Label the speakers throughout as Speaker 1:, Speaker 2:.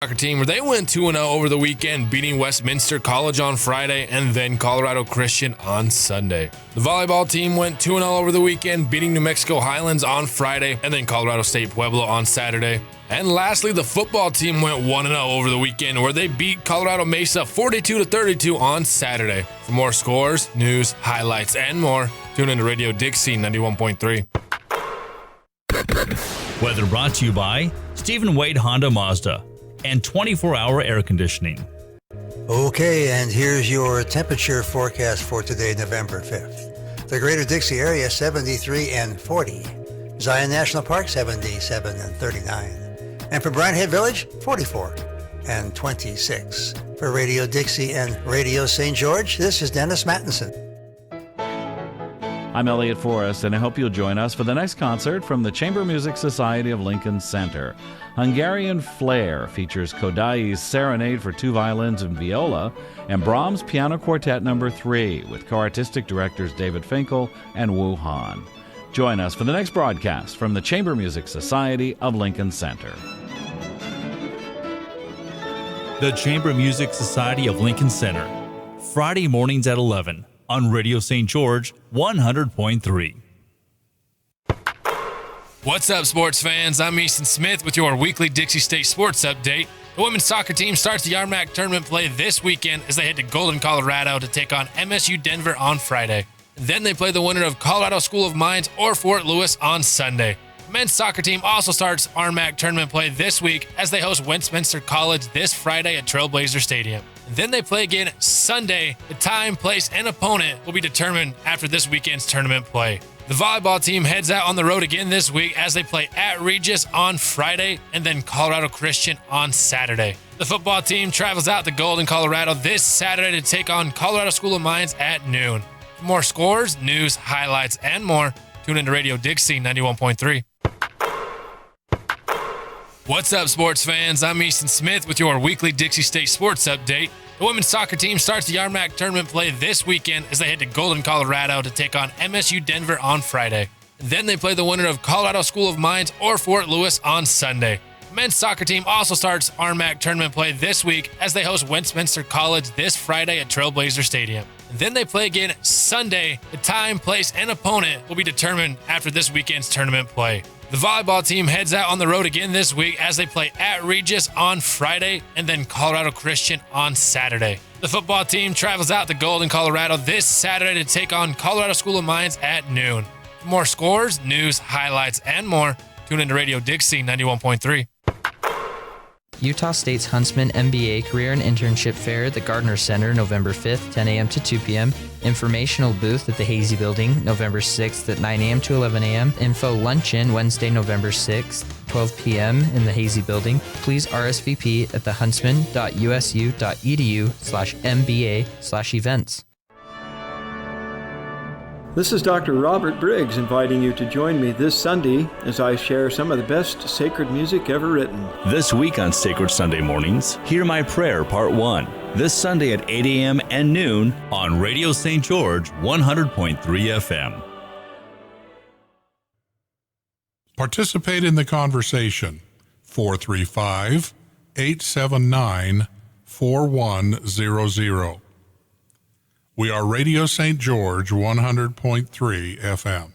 Speaker 1: Soccer team where they went 2-0 over the weekend, beating Westminster College on Friday and then Colorado Christian on Sunday. The volleyball team went 2-0 over the weekend, beating New Mexico Highlands on Friday and then Colorado State Pueblo on Saturday. And lastly, the football team went 1-0 over the weekend where they beat Colorado Mesa 42-32 on Saturday. For more scores, news, highlights, and more, tune into Radio Dixie 91.3.
Speaker 2: Weather brought to you by Stephen Wade Honda Mazda and 24-hour air conditioning.
Speaker 3: Okay, and here's your temperature forecast for today, November 5th. The greater Dixie area, 73 and 40. Zion National Park, 77 and 39. And for Bryan Head Village, 44 and 26. For Radio Dixie and Radio St. George, this is Dennis Mattinson.
Speaker 4: I'm Elliot Forrest, and I hope you'll join us for the next concert from the Chamber Music Society of Lincoln Center. Hungarian Flair features Kodai's Serenade for two violins and viola, and Brahms' Piano Quartet No. 3 with co-artistic directors David Finkel and Wu Han. Join us for the next broadcast from the Chamber Music Society of Lincoln Center.
Speaker 2: The Chamber Music Society of Lincoln Center, Friday mornings at 11 on Radio St. George 100.3.
Speaker 1: What's up, sports fans? I'm Easton Smith with your weekly Dixie State Sports Update. The women's soccer team starts the Yarmac tournament play this weekend as they head to Golden, Colorado to take on MSU Denver on Friday. Then they play the winner of Colorado School of Mines or Fort Lewis on Sunday. The men's soccer team also starts Yarmac tournament play this week as they host Westminster College this Friday at Trailblazer Stadium. Then they play again Sunday. The time, place, and opponent will be determined after this weekend's tournament play. The volleyball team heads out on the road again this week as they play at Regis on Friday and then Colorado Christian on Saturday. The football team travels out to Golden, Colorado this Saturday to take on Colorado School of Mines at noon. For more scores, news, highlights, and more, tune into Radio Dixie 91.3. What's up, sports fans? I'm Easton Smith with your weekly Dixie State Sports Update. The women's soccer team starts the Yarmac tournament play this weekend as they head to Golden, Colorado to take on MSU Denver on Friday. Then they play the winner of Colorado School of Mines or Fort Lewis on Sunday. The men's soccer team also starts Yarmac tournament play this week as they host Westminster College this Friday at Trailblazer Stadium. Then they play again Sunday. The time, place, and opponent will be determined after this weekend's tournament play. The volleyball team heads out on the road again this week as they play at Regis on Friday and then Colorado Christian on Saturday. The football team travels out to Golden, Colorado this Saturday to take on Colorado School of Mines at noon. For more scores, news, highlights, and more, tune into Radio Dixie 91.3.
Speaker 5: Utah State's Huntsman MBA Career and Internship Fair at the Gardner Center, November 5th, 10 a.m. to 2 p.m. Informational booth at the Hazy Building, November 6th at 9 a.m. to 11 a.m. Info luncheon, Wednesday, November 6th, 12 p.m. in the Hazy Building. Please RSVP at thehuntsman.usu.edu/MBA/events.
Speaker 6: This is Dr. Robert Briggs inviting you to join me this Sunday as I share some of the best sacred music ever written.
Speaker 2: This week on Sacred Sunday Mornings, Hear My Prayer Part 1. This Sunday at 8 a.m. and noon on Radio St. George 100.3 FM.
Speaker 7: Participate in the conversation. 435-879-4100. We are Radio St. George 100.3 FM.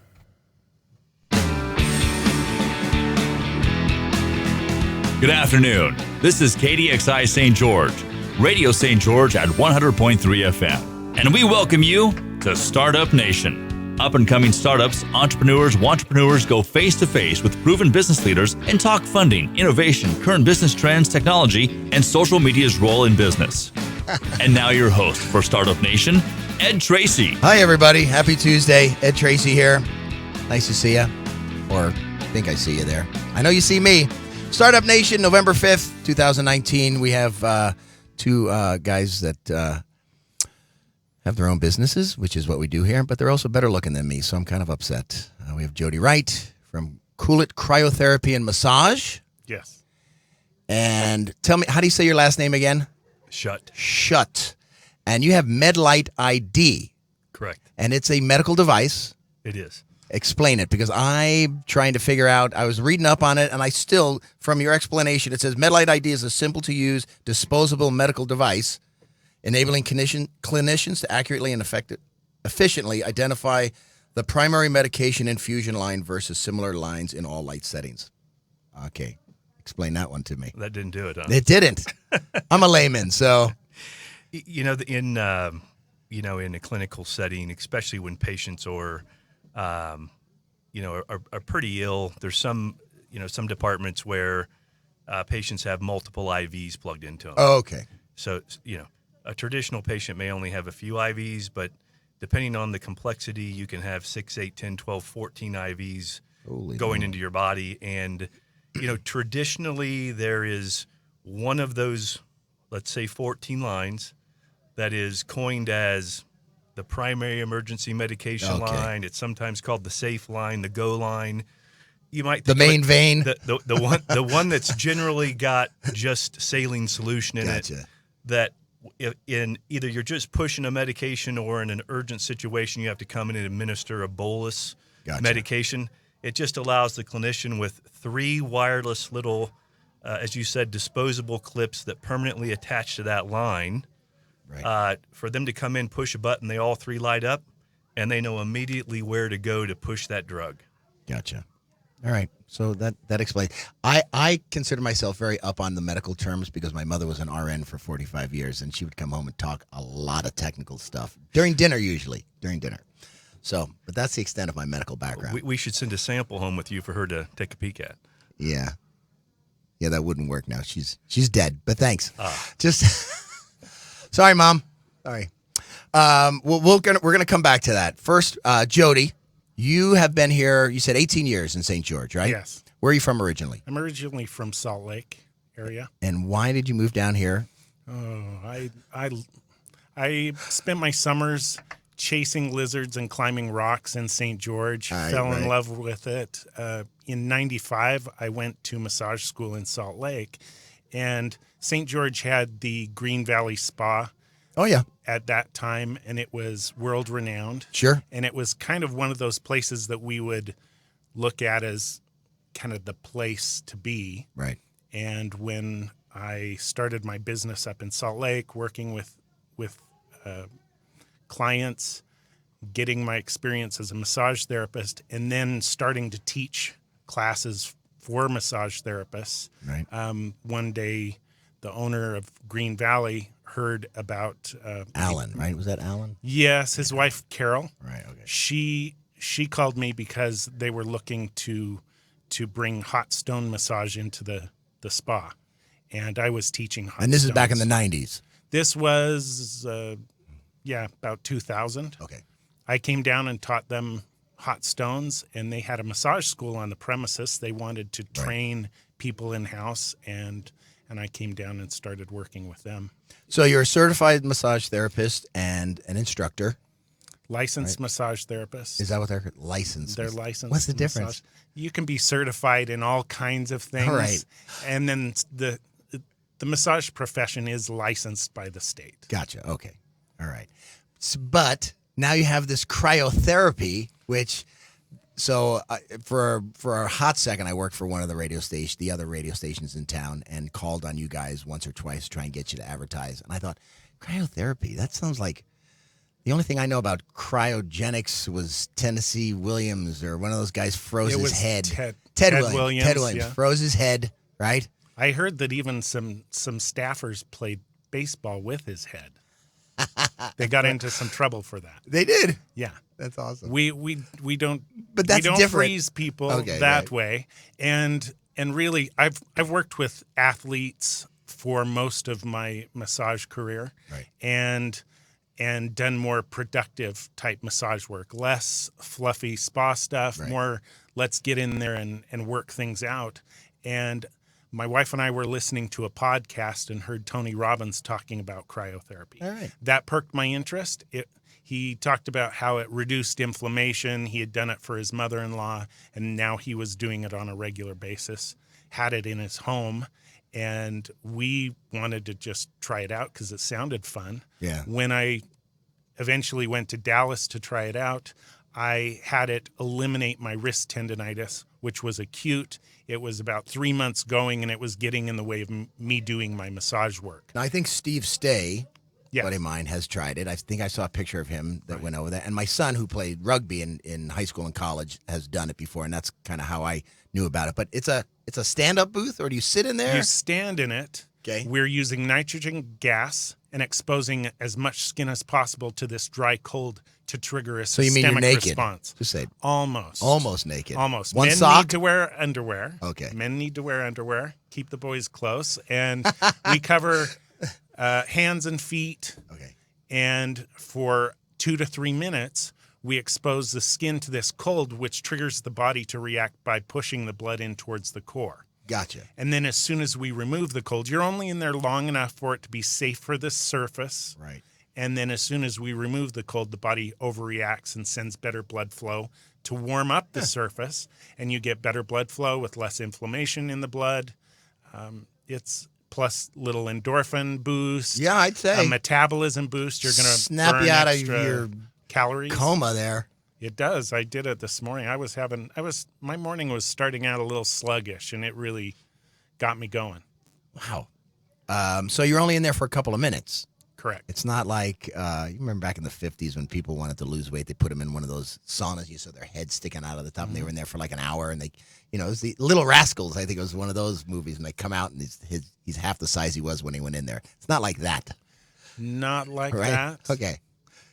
Speaker 2: Good afternoon. This is KDXI St. George, Radio St. George at 100.3 FM. And we welcome you to Startup Nation. Up-and-coming startups, entrepreneurs, wantrepreneurs go face-to-face with proven business leaders and talk funding, innovation, current business trends, technology, and social media's role in business. And now your host for Startup Nation, Ed Tracey.
Speaker 8: Hi, everybody. Happy Tuesday. Ed Tracey here. Nice to see you. Or I think I see you there. I know you see me. Startup Nation, November 5th, 2019. We have two guys that have their own businesses, which is what we do here, but they're also better looking than me, so I'm kind of upset. We have Jody Wright from Cool It Cryotherapy and Massage.
Speaker 9: Yes.
Speaker 8: And tell me, how do you say your last name again?
Speaker 9: Schutt.
Speaker 8: Schutt. And you have Medlite ID.
Speaker 9: Correct.
Speaker 8: And it's a medical device.
Speaker 9: It is.
Speaker 8: Explain it, because I'm trying to figure out. I was reading up on it, and I still, from your explanation, it says Medlite ID is a simple-to-use, disposable medical device enabling clinicians to accurately and efficiently identify the primary medication infusion line versus similar lines in all light settings. Okay. Explain that one to me.
Speaker 9: That didn't do it, huh?
Speaker 8: It didn't. I'm a layman, so.
Speaker 9: In a clinical setting, especially when patients are pretty ill, there's some departments where patients have multiple IVs plugged into them.
Speaker 8: Oh, okay.
Speaker 9: So, a traditional patient may only have a few IVs, but depending on the complexity, you can have 6, 8, 10, 12, 14 IVs going into your body. And, traditionally there is one of those, let's say 14 lines, that is coined as the primary emergency medication line. It's sometimes called the safe line, the go line. You might think
Speaker 8: the main vein.
Speaker 9: The one that's generally got just saline solution in it. That in either you're just pushing a medication, or in an urgent situation you have to come in and administer a bolus medication. It just allows the clinician with 3 wireless little, as you said, disposable clips that permanently attach to that line. Right. For them to come in, push a button, they all 3 light up, and they know immediately where to go to push that drug.
Speaker 8: Gotcha. All right. So that explains. I consider myself very up on the medical terms because my mother was an RN for 45 years, and she would come home and talk a lot of technical stuff during dinner, usually during dinner. So, but that's the extent of my medical background.
Speaker 9: We should send a sample home with you for her to take a peek at.
Speaker 8: Yeah. Yeah, that wouldn't work now. She's dead, but thanks. Just... Sorry, Mom. Sorry. We're gonna come back to that. First, Jody, you have been here, you said 18 years in St. George, right?
Speaker 10: Yes.
Speaker 8: Where are you from originally?
Speaker 10: I'm originally from Salt Lake area.
Speaker 8: And why did you move down here?
Speaker 10: Oh, I spent my summers chasing lizards and climbing rocks in St. George. Fell in love with it. In 95, I went to massage school in Salt Lake, and St. George had the Green Valley Spa.
Speaker 8: Oh, yeah.
Speaker 10: At that time, and it was world renowned.
Speaker 8: Sure.
Speaker 10: And it was kind of one of those places that we would look at as kind of the place to be.
Speaker 8: Right.
Speaker 10: And when I started my business up in Salt Lake, working with clients, getting my experience as a massage therapist, and then starting to teach classes for massage therapists.
Speaker 8: Right.
Speaker 10: One day, the owner of Green Valley heard about
Speaker 8: Alan, right? Was that Alan?
Speaker 10: Yes, his wife Carol.
Speaker 8: Right. Okay.
Speaker 10: She called me because they were looking to bring hot stone massage into the spa, and I was teaching hot.
Speaker 8: And this
Speaker 10: stones.
Speaker 8: is back in the 90s.
Speaker 10: This was about 2000.
Speaker 8: Okay.
Speaker 10: I came down and taught them hot stones, and they had a massage school on the premises. They wanted to train people in-house, and I came down and started working with them.
Speaker 8: So you're a certified massage therapist and an instructor.
Speaker 10: Licensed massage therapist.
Speaker 8: Is that what they're licensed?
Speaker 10: They're licensed.
Speaker 8: What's the difference?
Speaker 10: You can be certified in all kinds of things.
Speaker 8: Right.
Speaker 10: And then the massage profession is licensed by the state.
Speaker 8: Gotcha. Okay. All right. But now you have this cryotherapy, which... So for a hot second, I worked for one of the other radio stations in town, and called on you guys once or twice to try and get you to advertise. And I thought, cryotherapy, that sounds like the only thing I know about cryogenics was Tennessee Williams, or one of those guys froze his head. Ted Williams. Ted Williams froze his head, right?
Speaker 10: I heard that even some staffers played baseball with his head. They got into some trouble for that.
Speaker 8: They did?
Speaker 10: Yeah.
Speaker 8: That's awesome.
Speaker 10: We don't
Speaker 8: but that's
Speaker 10: we don't
Speaker 8: different.
Speaker 10: freeze people that way. And really I've worked with athletes for most of my massage career.
Speaker 8: Right.
Speaker 10: And done more productive type massage work, less fluffy spa stuff, more let's get in there and work things out. And my wife and I were listening to a podcast and heard Tony Robbins talking about cryotherapy.
Speaker 8: All right.
Speaker 10: That perked my interest. He talked about how it reduced inflammation. He had done it for his mother-in-law, and now he was doing it on a regular basis, had it in his home, and we wanted to just try it out because it sounded fun.
Speaker 8: Yeah.
Speaker 10: When I eventually went to Dallas to try it out, I had it eliminate my wrist tendonitis, which was acute. It was about 3 months going, and it was getting in the way of me doing my massage work.
Speaker 8: Now, I think Steve Stay,
Speaker 10: Yes.
Speaker 8: buddy of mine, has tried it. I think I saw a picture of him that went over that. And my son, who played rugby in high school and college, has done it before, and that's kind of how I knew about it. But it's a stand-up booth, or do you sit in there?
Speaker 10: You stand in it.
Speaker 8: Okay.
Speaker 10: We're using nitrogen gas and exposing as much skin as possible to this dry cold to trigger a
Speaker 8: So you mean you're
Speaker 10: systemic
Speaker 8: naked?
Speaker 10: response.
Speaker 8: Just say
Speaker 10: Almost
Speaker 8: naked.
Speaker 10: Almost.
Speaker 8: One
Speaker 10: Men
Speaker 8: sock?
Speaker 10: need to wear underwear.
Speaker 8: Okay.
Speaker 10: Men need to wear underwear. Keep the boys close. And we cover hands and feet.
Speaker 8: Okay.
Speaker 10: And for 2 to 3 minutes, we expose the skin to this cold, which triggers the body to react by pushing the blood in towards the core.
Speaker 8: Gotcha.
Speaker 10: And then as soon as we remove the cold, you're only in there long enough for it to be safe for the surface.
Speaker 8: Right.
Speaker 10: And then as soon as we remove the cold, the body overreacts and sends better blood flow to warm up the surface. And you get better blood flow with less inflammation in the blood. It's plus little endorphin boost.
Speaker 8: Yeah, I'd say.
Speaker 10: A metabolism boost. You're going to
Speaker 8: snap
Speaker 10: burn
Speaker 8: you out of
Speaker 10: extra
Speaker 8: your
Speaker 10: calories.
Speaker 8: coma there.
Speaker 10: It does. I did it this morning. My morning was starting out a little sluggish, and it really got me going.
Speaker 8: Wow. So you're only in there for a couple of minutes.
Speaker 10: Correct.
Speaker 8: It's not like, you remember back in the 50s when people wanted to lose weight, they put them in one of those saunas, you saw their head sticking out of the top, and they were in there for like an hour, and it was the Little Rascals, I think it was one of those movies, and they come out, and he's half the size he was when he went in there. It's not like that.
Speaker 10: Not like
Speaker 8: right?
Speaker 10: that.
Speaker 8: Okay.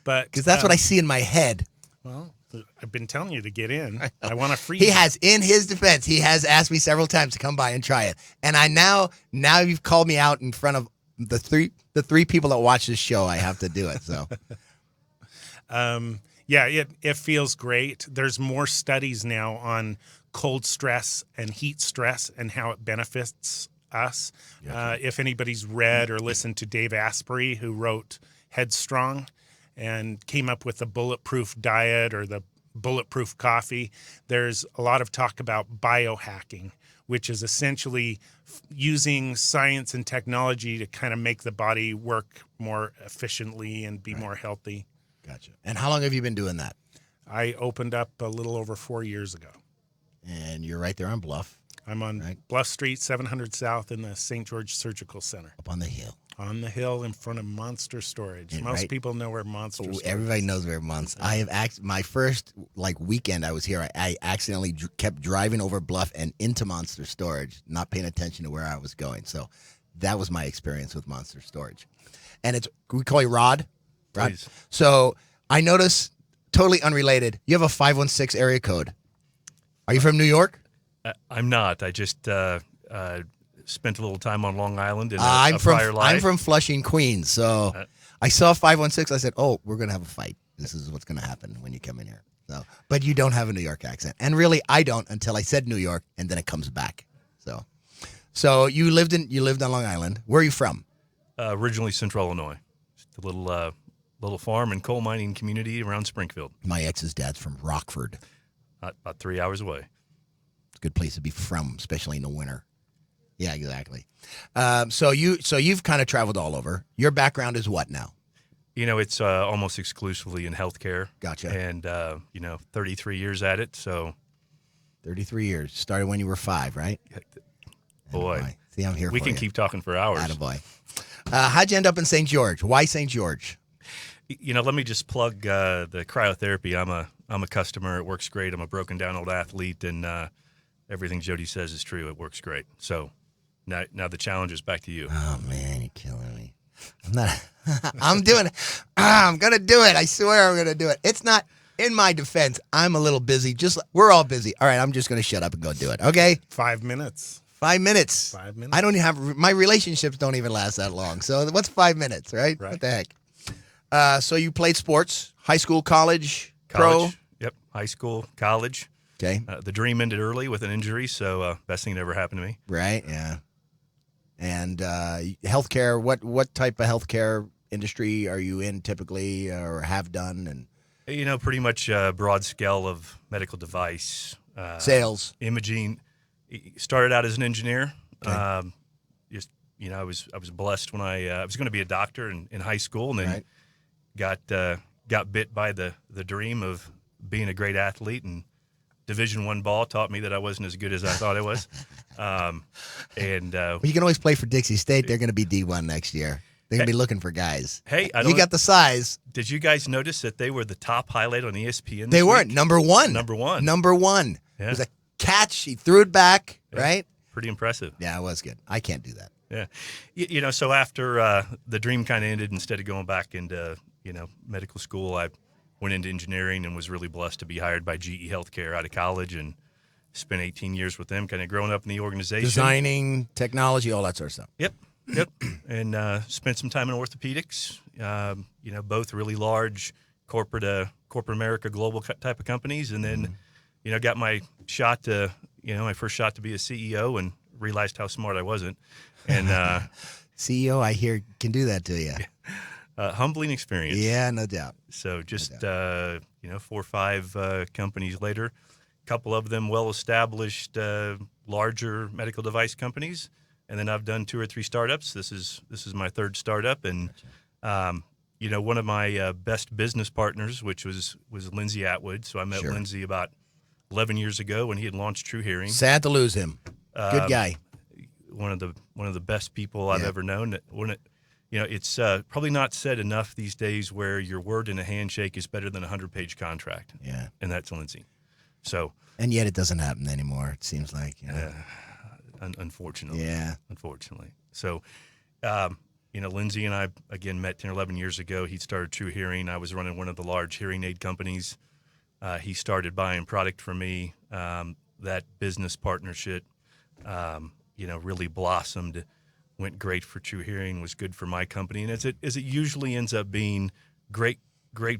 Speaker 10: But
Speaker 8: Because that's what I see in my head.
Speaker 10: Well, I've been telling you to get in. I want to free
Speaker 8: He
Speaker 10: you.
Speaker 8: has, in his defense, he has asked me several times to come by and try it. And I now you've called me out in front of the three people that watch this show. I have to do it. So,
Speaker 10: it feels great. There's more studies now on cold stress and heat stress and how it benefits us. If anybody's read or listened to Dave Asprey, who wrote Headstrong and came up with the bulletproof diet or the bulletproof coffee, there's a lot of talk about biohacking, which is essentially using science and technology to kind of make the body work more efficiently and be more healthy.
Speaker 8: Gotcha. And how long have you been doing that?
Speaker 10: I opened up a little over 4 years ago.
Speaker 8: And you're right there on Bluff.
Speaker 10: I'm on Bluff Street, 700 South in the St. George Surgical Center.
Speaker 8: Up on the hill.
Speaker 10: On the hill in front of Monster Storage. Most people know where Monster Storage is.
Speaker 8: Everybody knows where Monster. I have my first weekend I was here. I accidentally kept driving over Bluff and into Monster Storage, not paying attention to where I was going. So that was my experience with Monster Storage. And we call you Rod. Rod.
Speaker 9: Please.
Speaker 8: So I notice, totally unrelated, you have a 516 area code. Are you from New York?
Speaker 9: I'm not. I just spent a little time on Long Island in
Speaker 8: I'm
Speaker 9: a prior life.
Speaker 8: I'm from Flushing, Queens. So I saw 516. I said, "Oh, we're gonna have a fight. This is what's gonna happen when you come in here." So, but you don't have a New York accent, and really, I don't until I said New York, and then it comes back. So you lived on Long Island. Where are you from?
Speaker 9: Originally Central Illinois, just a little farm and coal mining community around Springfield.
Speaker 8: My ex's dad's from Rockford.
Speaker 9: About 3 hours away.
Speaker 8: It's a good place to be from, especially in the winter. Yeah, exactly. So you've kind of traveled all over. Your background is what now?
Speaker 9: It's almost exclusively in healthcare.
Speaker 8: Gotcha.
Speaker 9: And 33 years at it. So
Speaker 8: 33 years. Started when you were 5, right?
Speaker 9: Boy.
Speaker 8: See, I'm here.
Speaker 9: We can keep talking for hours.
Speaker 8: Attaboy. How'd you end up in St. George? Why St. George?
Speaker 9: Let me just plug the cryotherapy. I'm a customer. It works great. I'm a broken down old athlete, and everything Jody says is true. It works great. So now the challenge is back to you.
Speaker 8: Oh man, you're killing me. I'm not. I'm doing it. I'm gonna do it. I swear I'm gonna do it. It's not. In my defense, I'm a little busy. We're all busy. All right, I'm just gonna shut up and go do it. Okay.
Speaker 10: 5 minutes.
Speaker 8: 5 minutes.
Speaker 10: 5 minutes.
Speaker 8: I don't even have my relationships. Don't even last that long. So what's 5 minutes, right? What the heck? So you played sports, high school, college, pro.
Speaker 9: Yep, high school, college.
Speaker 8: Okay.
Speaker 9: The dream ended early with an injury, so best thing that ever happened to me.
Speaker 8: Right. Yeah. And healthcare. What type of healthcare industry are you in typically, or have done? And
Speaker 9: pretty much a broad scale of medical device
Speaker 8: sales,
Speaker 9: imaging. Started out as an engineer.
Speaker 8: Okay.
Speaker 9: I was blessed when I was going to be a doctor in high school, and then got bit by the dream of being a great athlete, and Division I ball taught me that I wasn't as good as I thought I was.
Speaker 8: Well, you can always play for Dixie State. They're going to be D1 next year. They're going to be looking for guys.
Speaker 9: Hey,
Speaker 8: you got the size.
Speaker 9: Did you guys notice that they were the top highlight on ESPN?
Speaker 8: They weren't.
Speaker 9: Week?
Speaker 8: Number one.
Speaker 9: Number one.
Speaker 8: Yeah. It was a catch. He threw it back, right?
Speaker 9: Pretty impressive.
Speaker 8: Yeah, it was good. I can't do that.
Speaker 9: Yeah. You know, so after the dream kind of ended, instead of going back into, medical school, I went into engineering and was really blessed to be hired by GE Healthcare out of college and spent 18 years with them, kind of growing up in the organization.
Speaker 8: Designing, technology, all that sort of stuff.
Speaker 9: Yep. And spent some time in orthopedics, both really large corporate America global type of companies. And then, got my shot to, my first shot to be a CEO and realized how smart I wasn't. And
Speaker 8: CEO, I hear, can do that to you.
Speaker 9: Humbling experience.
Speaker 8: Yeah, no doubt.
Speaker 9: So just, 4 or 5 companies later, a couple of them well-established, larger medical device companies. And then I've done 2 or 3 startups. This is my 3rd startup. And, one of my best business partners, which was Lindsay Atwood. So I met Lindsay about 11 years ago when he had launched True Hearing.
Speaker 8: Sad to lose him. Good guy.
Speaker 9: One of the best people I've ever known. It's probably not said enough these days where your word in a handshake is better than a 100-page contract.
Speaker 8: Yeah.
Speaker 9: And that's Lindsay. So.
Speaker 8: And yet it doesn't happen anymore, it seems like.
Speaker 9: Unfortunately.
Speaker 8: Yeah.
Speaker 9: Unfortunately. So, Lindsay and I, again, met 10 or 11 years ago. He started True Hearing. I was running one of the large hearing aid companies. He started buying product from me. That business partnership, really blossomed, went great for True Hearing, was good for my company. And as it usually ends up being, great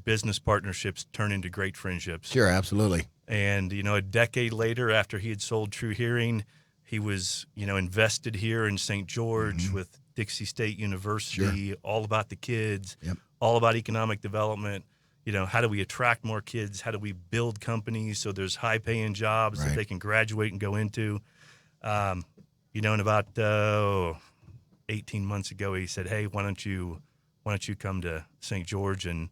Speaker 9: business partnerships turn into great friendships.
Speaker 8: Sure, absolutely.
Speaker 9: And, a decade later, after he had sold True Hearing, he was, invested here in St. George with Dixie State University, all about the kids, all about economic development. How do we attract more kids? How do we build companies so there's high-paying jobs that they can graduate and go into? And about 18 months ago, he said, "Hey, why don't you come to St. George and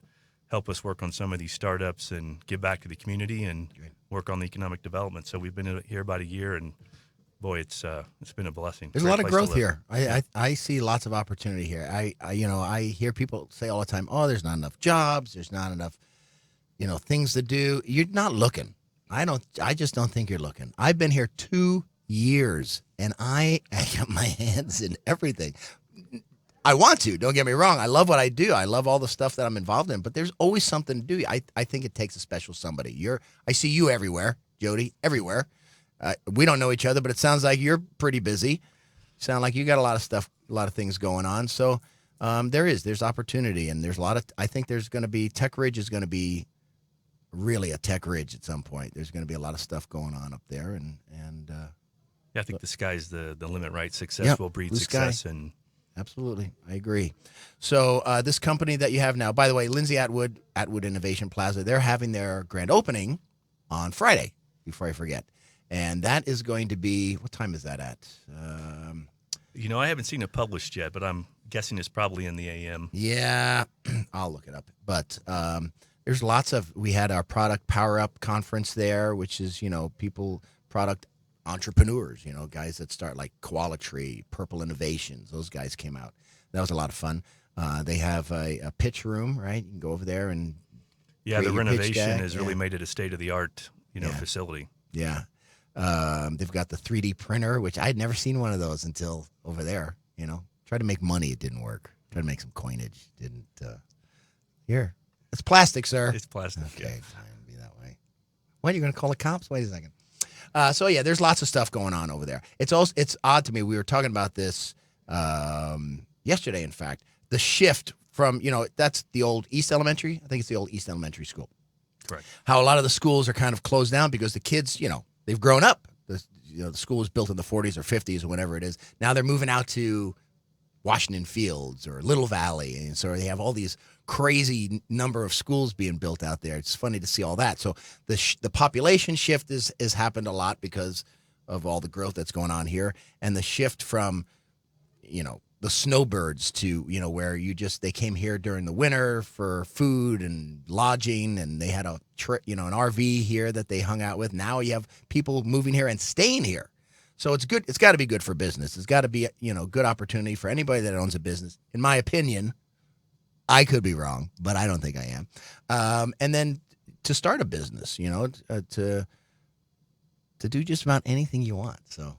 Speaker 9: help us work on some of these startups and give back to the community and work on the economic development?" So we've been here about a year, and boy, it's been a blessing.
Speaker 8: There's a lot of growth here. I see lots of opportunity here. I hear people say all the time, "Oh, there's not enough jobs. There's not enough, things to do." You're not looking. I just don't think you're looking. I've been here 2 years, and I got my hands in everything. I want to. Don't get me wrong. I love what I do. I love all the stuff that I'm involved in. But there's always something to do. I think it takes a special somebody. I see you everywhere, Jody, everywhere. We don't know each other, but it sounds like you're pretty busy. You sound like you got a lot of stuff, a lot of things going on. So there's opportunity, and there's a lot of. I think there's going to be Tech Ridge is going to be really a Tech Ridge at some point. There's going to be a lot of stuff going on up there, and
Speaker 9: I think the sky's the limit, right? Success will breed success, and
Speaker 8: absolutely, I agree. So this company that you have now, by the way, Lindsay Atwood Innovation Plaza, they're having their grand opening on Friday. Before I forget. And that is going to be, what time is that at?
Speaker 9: I haven't seen it published yet, but I'm guessing it's probably in the AM.
Speaker 8: Yeah, I'll look it up. But there's we had our product Power Up conference there, which is, product entrepreneurs, guys that start like Qualitree, Purple Innovations. Those guys came out. That was a lot of fun. They have a pitch room, right? You can go over there and
Speaker 9: the renovation has really made it a state-of-the-art, facility.
Speaker 8: Yeah. They've got the 3D printer, which I had never seen one of those until over there. Tried to make money, it didn't work. Tried to make some coinage, didn't. Here, it's plastic, sir.
Speaker 9: It's plastic.
Speaker 8: Okay, fine, be that way. What, are you going to call the cops? Wait a second. There's lots of stuff going on over there. It's odd to me. We were talking about this yesterday. In fact, the shift from that's the old East Elementary. I think it's the old East Elementary School.
Speaker 9: Correct.
Speaker 8: How a lot of the schools are kind of closed down because the kids, they've grown up. The school was built in the 40s or 50s or whatever it is. Now they're moving out to Washington Fields or Little Valley, and so they have all these crazy number of schools being built out there. It's funny to see all that. So the population shift has happened a lot because of all the growth that's going on here, and the shift from the snowbirds to, where they came here during the winter for food and lodging, and they had an RV here that they hung out with. Now you have people moving here and staying here. So it's good. It's got to be good for business. It's got to be, good opportunity for anybody that owns a business. In my opinion, I could be wrong, but I don't think I am. And then to start a business, to do just about anything you want. So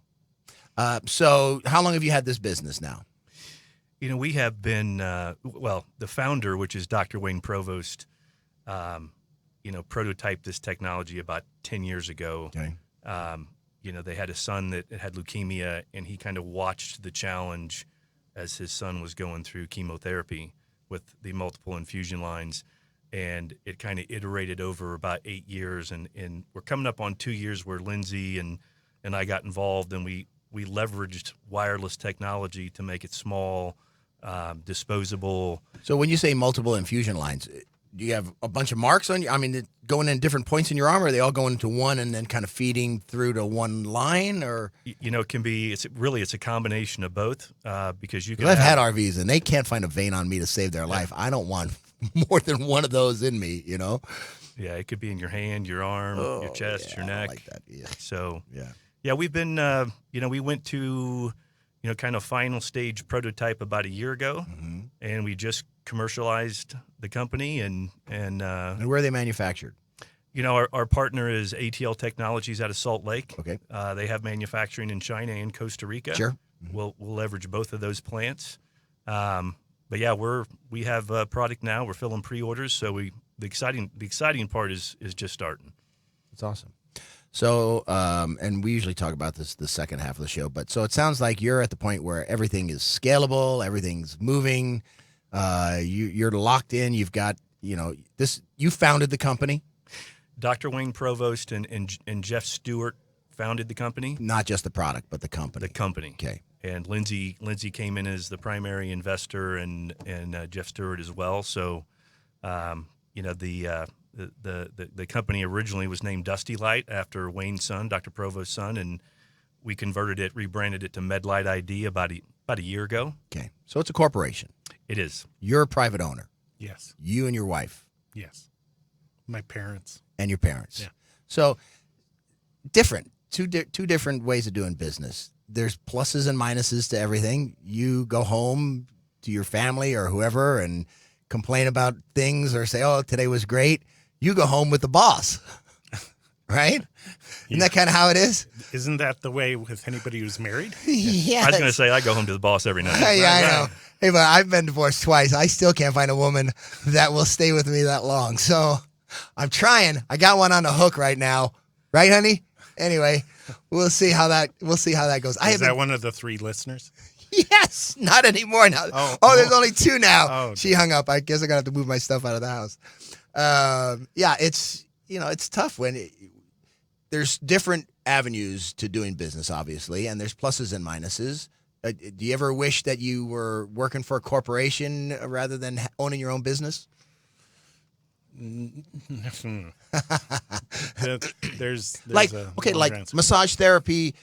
Speaker 8: how long have you had this business now?
Speaker 9: We have been, the founder, which is Dr. Wayne Provost, prototyped this technology about 10 years ago.
Speaker 8: Okay.
Speaker 9: They had a son that had leukemia, and he kind of watched the challenge as his son was going through chemotherapy with the multiple infusion lines. And it kind of iterated over about 8 years. And we're coming up on 2 years where Lindsay and I got involved, and we leveraged wireless technology to make it small, disposable.
Speaker 8: So when you say multiple infusion lines, do you have a bunch of marks on you? I mean, going in different points in your arm, or are they all going into one and then kind of feeding through to one line? Or
Speaker 9: it can be. It's a combination of both. Because you can.
Speaker 8: I've had RVs and they can't find a vein on me to save their life. I don't want more than one of those in me.
Speaker 9: Yeah, it could be in your hand, your arm, your chest, your neck.
Speaker 8: I like that. Yeah.
Speaker 9: So
Speaker 8: yeah,
Speaker 9: we've been. We went to kind of final stage prototype about a year ago, and we just commercialized the company. And
Speaker 8: where are they manufactured?
Speaker 9: Our partner is ATL Technologies out of Salt Lake.
Speaker 8: Okay.
Speaker 9: They have manufacturing in China and Costa Rica.
Speaker 8: Sure.
Speaker 9: We'll leverage both of those plants. But yeah, we have a product now. We're filling pre-orders, so the exciting part is just starting.
Speaker 8: That's awesome. So, and we usually talk about this the second half of the show, but so it sounds like you're at the point where everything is scalable, everything's moving. You're locked in. You've got this. You founded the company.
Speaker 9: Dr. Wayne Provost and Jeff Stewart founded the company.
Speaker 8: Not just the product, but the company.
Speaker 9: The company.
Speaker 8: Okay.
Speaker 9: And Lindsay came in as the primary investor, and Jeff Stewart as well. So, the company originally was named Dusty Light after Wayne's son, Dr. Provost's son, and we rebranded it to Medlite ID about a year ago.
Speaker 8: Okay. So it's a corporation.
Speaker 9: It is.
Speaker 8: You're a private owner.
Speaker 10: Yes.
Speaker 8: You and your wife.
Speaker 10: Yes. My parents.
Speaker 8: And your parents.
Speaker 10: Yeah.
Speaker 8: So different. Two different ways of doing business. There's pluses and minuses to everything. You go home to your family or whoever and complain about things or say, oh, today was great. You go home with the boss, right? Isn't that kind of how it is?
Speaker 10: Isn't that the way with anybody who's married?
Speaker 8: Yeah.
Speaker 9: I was going to say I go home to the boss every night.
Speaker 8: Yeah, I know. Hey, but I've been divorced twice. I still can't find a woman that will stay with me that long. So I'm trying. I got one on the hook right now. Right, honey? Anyway, we'll see how that goes.
Speaker 10: Is that one of the 3 listeners?
Speaker 8: Yes, not anymore now. Oh, there's only 2 now.
Speaker 10: Oh.
Speaker 8: She hung up. I guess I got to move my stuff out of the house. Yeah, it's tough when there's different avenues to doing business, obviously, and there's pluses and minuses. Do you ever wish that you were working for a corporation rather than owning your own business?
Speaker 10: There's
Speaker 8: like
Speaker 10: a
Speaker 8: like
Speaker 10: answer.
Speaker 8: Massage therapy.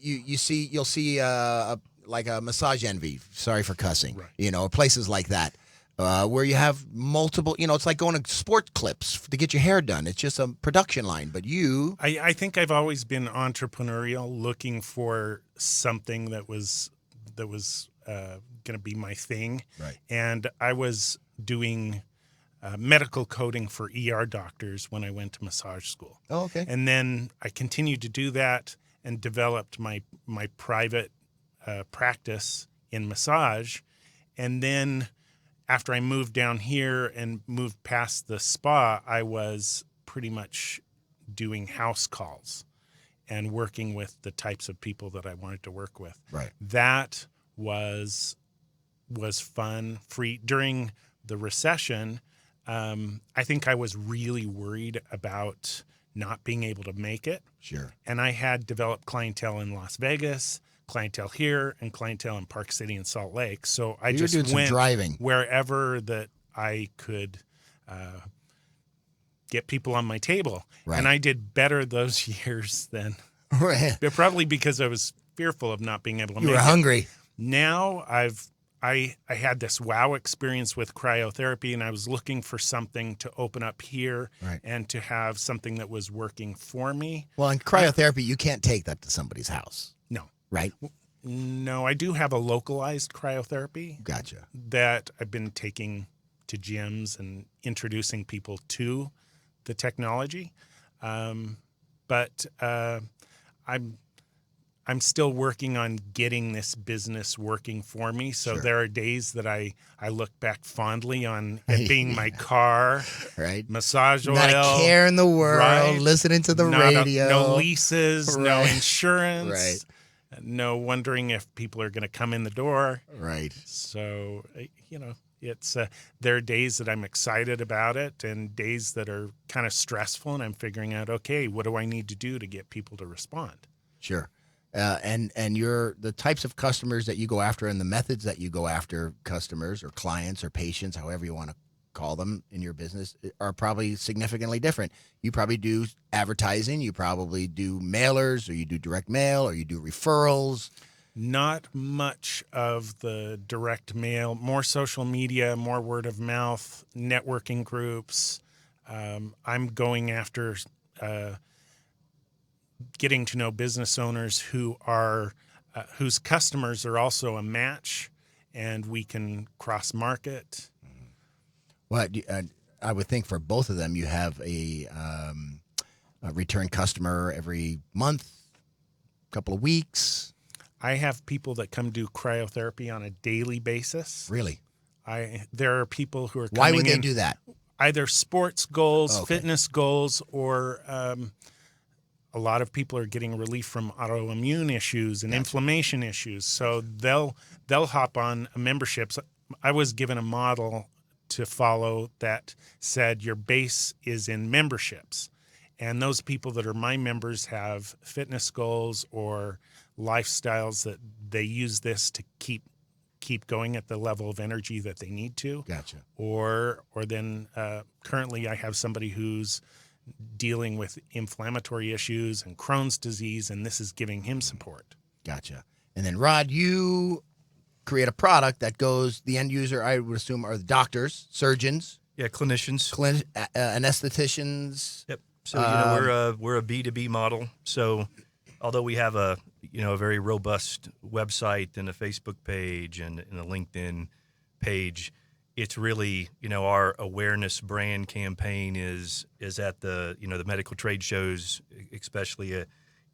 Speaker 8: You'll see like a Massage Envy. Sorry for cussing.
Speaker 10: Right.
Speaker 8: Places like that where you have multiple. It's like going to sport clips to get your hair done. It's just a production line. But
Speaker 10: I think I've always been entrepreneurial, looking for something that was going to be my thing.
Speaker 8: Right.
Speaker 10: And I was doing medical coding for ER doctors when I went to massage school.
Speaker 8: Oh, okay.
Speaker 10: And then I continued to do that and developed my private practice in massage. And then after I moved down here and moved past the spa, I was pretty much doing house calls and working with the types of people that I wanted to work with.
Speaker 8: Right.
Speaker 10: That was fun. Free during the recession. I think I was really worried about not being able to make it.
Speaker 8: Sure.
Speaker 10: And I had developed clientele in Las Vegas, clientele here, and clientele in Park City and Salt Lake. So I
Speaker 8: You were
Speaker 10: just
Speaker 8: doing some
Speaker 10: went
Speaker 8: driving.
Speaker 10: wherever that I could get people on my table.
Speaker 8: Right.
Speaker 10: And I did better those years than
Speaker 8: Right.
Speaker 10: probably because I was fearful of not being able to
Speaker 8: You
Speaker 10: make
Speaker 8: were
Speaker 10: it.
Speaker 8: hungry.
Speaker 10: Now I had this wow experience with cryotherapy, and I was looking for something to open up here and to have something that was working for me.
Speaker 8: Well, in cryotherapy, you can't take that to somebody's house.
Speaker 10: No.
Speaker 8: Right?
Speaker 10: No, I do have a localized cryotherapy.
Speaker 8: Gotcha. That
Speaker 10: I've been taking to gyms and introducing people to the technology. But I'm still working on getting this business working for me. So there are days that I look back fondly on it being my car, massage oil.
Speaker 8: Not a care in the world, listening to the radio.
Speaker 10: No leases, no insurance. No wondering if people are going to come in the door.
Speaker 8: Right.
Speaker 10: So, it's there are days that I'm excited about it and days that are kind of stressful, and I'm figuring out, okay, what do I need to do to get people to respond?
Speaker 8: Sure. And you're the types of customers that you go after and the methods that you go after customers or clients or patients, however you want to call them in your business, are probably significantly different. You probably do advertising, you probably do mailers, or you do direct mail, or you do referrals.
Speaker 10: Not much of the direct mail, more social media, more word of mouth, networking groups. I'm going after getting to know business owners who are whose customers are also a match, and we can cross market.
Speaker 8: Well, I would think for both of them, you have a return customer every month, couple of weeks.
Speaker 10: I have people that come do cryotherapy on a daily basis.
Speaker 8: Really?
Speaker 10: There are people who are coming
Speaker 8: Why would they
Speaker 10: in,
Speaker 8: do that?
Speaker 10: Either sports goals, fitness goals, or a lot of people are getting relief from autoimmune issues and inflammation issues. So they'll hop on memberships. I was given a model to follow that said your base is in memberships. And those people that are my members have fitness goals or lifestyles that they use this to keep going at the level of energy that they need to.
Speaker 8: Gotcha.
Speaker 10: Or then currently I have somebody who's dealing with inflammatory issues and Crohn's disease, and this is giving him support.
Speaker 8: Gotcha. And then, Rod, you create a product that goes, the end user, I would assume, are the doctors, surgeons.
Speaker 9: Yeah, clinicians.
Speaker 8: Anestheticians.
Speaker 9: Yep. So, we're a B2B model. So although we have a very robust website and a Facebook page and a LinkedIn page, it's really, our awareness brand campaign is at the medical trade shows, especially,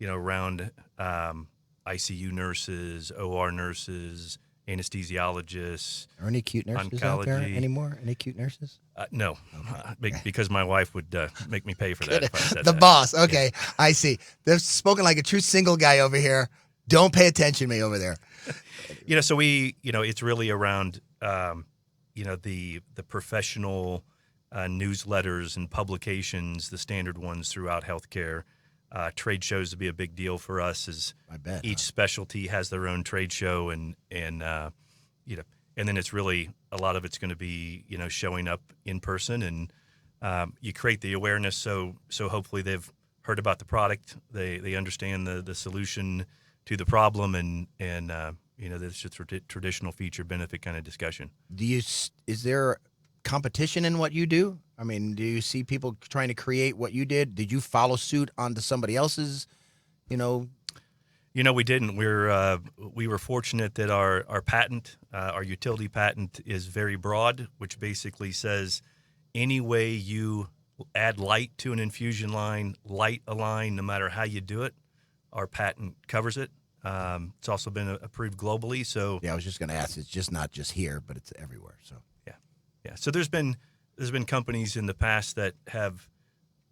Speaker 9: around ICU nurses, OR nurses, anesthesiologists.
Speaker 8: Are any cute nurses out there anymore? Any cute nurses?
Speaker 9: No, because my wife would make me pay for that if I said
Speaker 8: the
Speaker 9: that.
Speaker 8: boss. Okay, yeah. I see. They've spoken like a true single guy over here. Don't pay attention to me over there.
Speaker 9: So we, it's really around, the professional newsletters and publications, the standard ones throughout healthcare. Trade shows to be a big deal for us, as
Speaker 8: I bet,
Speaker 9: each specialty has their own trade show, and then it's really a lot of it's going to be showing up in person, and you create the awareness so hopefully they've heard about the product, they understand the solution to the problem, and it's just a traditional feature benefit kind of discussion.
Speaker 8: Is there competition in what you do? I mean, do you see people trying to create what you did? Did you follow suit onto somebody else's, we
Speaker 9: didn't. We were fortunate that our patent, our utility patent, is very broad, which basically says any way you add light to an infusion line, light a line, no matter how you do it, our patent covers it. It's also been approved globally. So
Speaker 8: yeah, I was just going to ask. It's just not just here, but it's everywhere. So
Speaker 9: yeah. So there's been companies in the past that have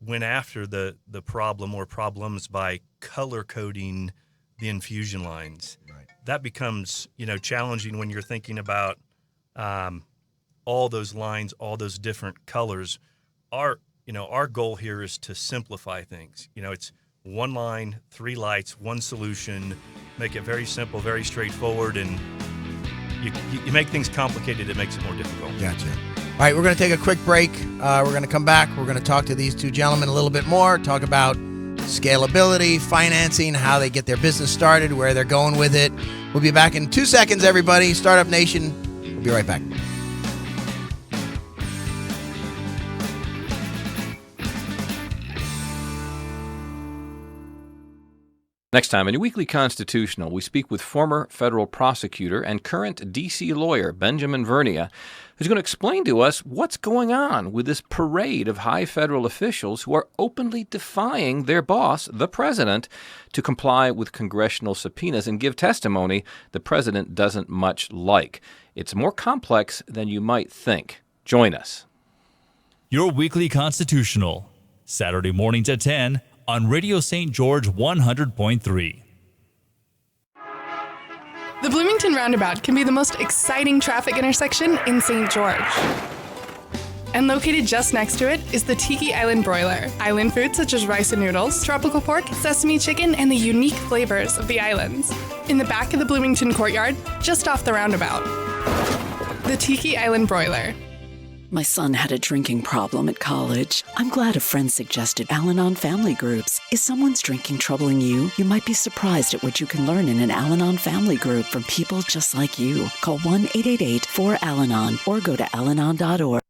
Speaker 9: went after the problem or problems by color coding the infusion lines.
Speaker 8: Right.
Speaker 9: That becomes challenging when you're thinking about all those lines, all those different colors. Our goal here is to simplify things. It's one line, 3 lights, one solution. Make it very simple, very straightforward, and you make things complicated, it makes it more difficult.
Speaker 8: Gotcha. All right, we're going to take a quick break. We're going to come back. We're going to talk to these two gentlemen a little bit more, talk about scalability, financing, how they get their business started, where they're going with it. We'll be back in 2 seconds, everybody. Startup Nation. We'll be right back.
Speaker 11: Next time, in your weekly Constitutional, we speak with former federal prosecutor and current D.C. lawyer Benjamin Vernia, who's going to explain to us what's going on with this parade of high federal officials who are openly defying their boss, the president, to comply with congressional subpoenas and give testimony the president doesn't much like. It's more complex than you might think. Join us.
Speaker 2: Your weekly Constitutional, Saturday mornings at 10 on Radio St. George 100.3.
Speaker 12: The Bloomington Roundabout can be the most exciting traffic intersection in St. George. And located just next to it is the Tiki Island Broiler. Island foods such as rice and noodles, tropical pork, sesame chicken, and the unique flavors of the islands. In the back of the Bloomington Courtyard, just off the roundabout. The Tiki Island Broiler.
Speaker 13: My son had a drinking problem at college. I'm glad a friend suggested Al-Anon family groups. Is someone's drinking troubling you? You might be surprised at what you can learn in an Al-Anon family group from people just like you. Call 1-888-4-AL-ANON or go to alanon.org.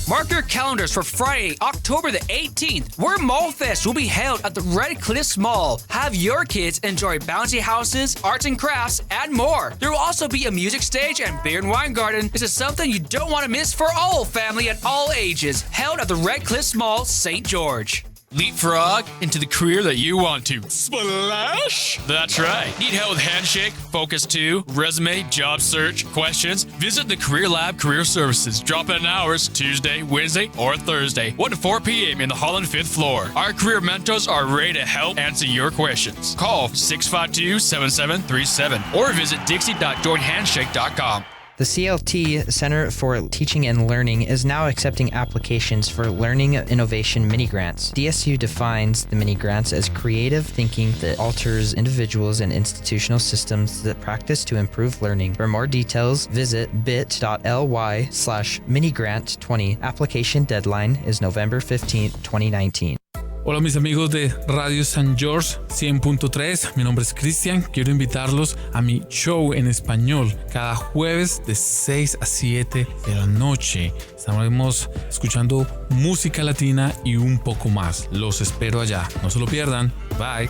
Speaker 14: Mark your calendars for Friday, October the 18th, where Mall Fest will be held at the Red Cliffs Mall. Have your kids enjoy bouncy houses, arts and crafts, and more. There will also be a music stage and beer and wine garden. This is something you don't want to miss for all family and all ages. Held at the Red Cliffs Mall, St. George.
Speaker 1: Leapfrog into the career that you want to. Splash! That's right. Need help with Handshake, Focus 2, resume, job search, questions? Visit the Career Lab Career Services. Drop in hours Tuesday, Wednesday, or Thursday, 1 to 4 p.m. in the Holland 5th floor. Our career mentors are ready to help answer your questions. Call 652-7737 or visit dixie.joinhandshake.com.
Speaker 5: The CLT Center for Teaching and Learning is now accepting applications for Learning Innovation Mini Grants. DSU defines the mini grants as creative thinking that alters individuals and institutional systems that practice to improve learning. For more details, visit bit.ly/minigrant20. Application deadline is November 15th, 2019.
Speaker 15: Hola mis amigos de Radio San George 100.3, mi nombre es Cristian, quiero invitarlos a mi show en español cada jueves de 6 a 7 de la noche. Estaremos escuchando música latina y un poco más. Los espero allá, no se lo pierdan. Bye.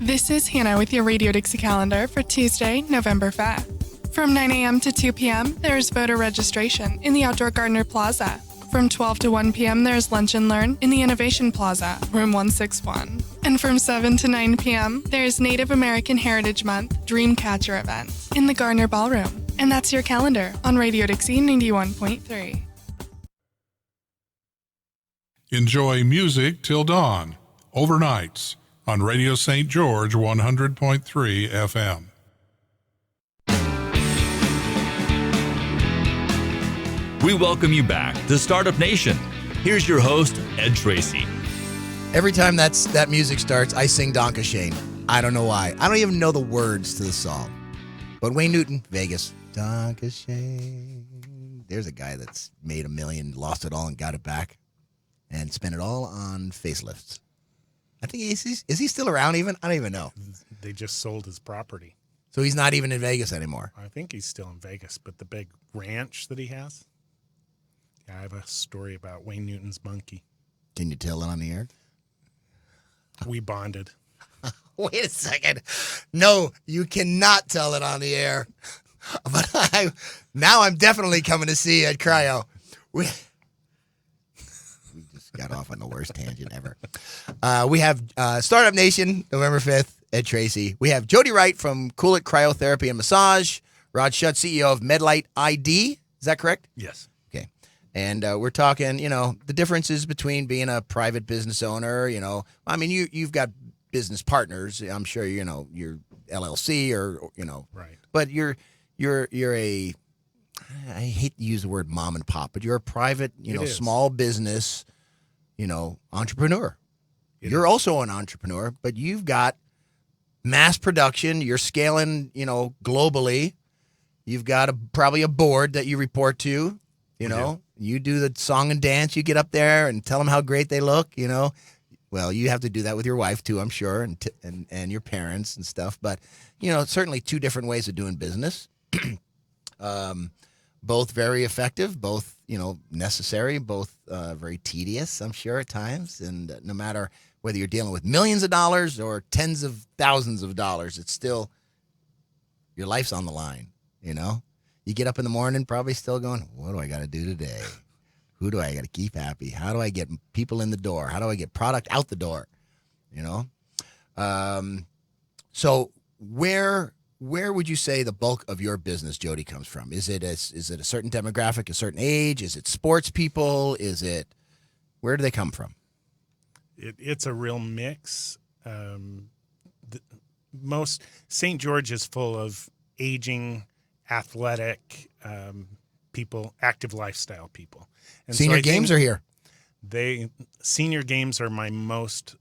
Speaker 12: This is Hannah with your Radio Dixie calendar for Tuesday, November 5th. From 9 a.m. to 2 p.m., there is voter registration in the Outdoor Gardner Plaza. From 12 to 1 p.m., there's Lunch and Learn in the Innovation Plaza, room 161. And from 7 to 9 p.m., there's Native American Heritage Month Dreamcatcher event in the Gardner Ballroom. And that's your calendar on Radio Dixie 91.3.
Speaker 7: Enjoy music till dawn, overnights, on Radio St. George 100.3 FM.
Speaker 2: We welcome you back to Startup Nation. Here's your host, Ed Tracey.
Speaker 8: Every time that music starts, I sing Donka Shane. I don't know why. I don't even know the words to the song. But Wayne Newton, Vegas. Donka Shane. There's a guy that's made $1 million, lost it all, and got it back, and spent it all on facelifts. I think is he still around even? I don't even know.
Speaker 10: They just sold his property.
Speaker 8: So he's not even in Vegas anymore.
Speaker 10: I think he's still in Vegas, but the big ranch that he has. Yeah, I have a story about Wayne Newton's monkey.
Speaker 8: Can you tell it on the air?
Speaker 10: We bonded.
Speaker 8: Wait a second. No, you cannot tell it on the air. But now I'm definitely coming to see you at Cryo. We just got off on the worst tangent ever. We have Startup Nation, November 5th, Ed Tracey. We have Jody Wright from Cryotherapy and Massage. Rod Schutt, CEO of Medlite ID. Is that correct?
Speaker 9: Yes.
Speaker 8: Okay. And we're talking, the differences between being a private business owner, I mean, you've got business partners. I'm sure, you're LLC or.
Speaker 10: Right.
Speaker 8: But you're a, I hate to use the word mom and pop, but you're a private, small business, entrepreneur. You're also an entrepreneur, but you've got mass production. You're scaling, globally. You've got probably a board that you report to, You do the song and dance. You get up there and tell them how great they look, Well, you have to do that with your wife, too, I'm sure, and your parents and stuff. But, certainly two different ways of doing business. Both very effective, both, necessary, both very tedious, I'm sure, at times. And no matter whether you're dealing with millions of dollars or tens of thousands of dollars, it's still, your life's on the line, You get up in the morning probably still going, what do I got to do today? Who do I got to keep happy? How do I get people in the door? How do I get product out the door? So where would you say the bulk of your business, Jody, comes from? Is it a certain demographic, a certain age? Is it sports people? Where do they come from?
Speaker 10: It's a real mix. Most St. George is full of aging, athletic people, active lifestyle people. And
Speaker 8: senior games are here.
Speaker 10: Senior games are my most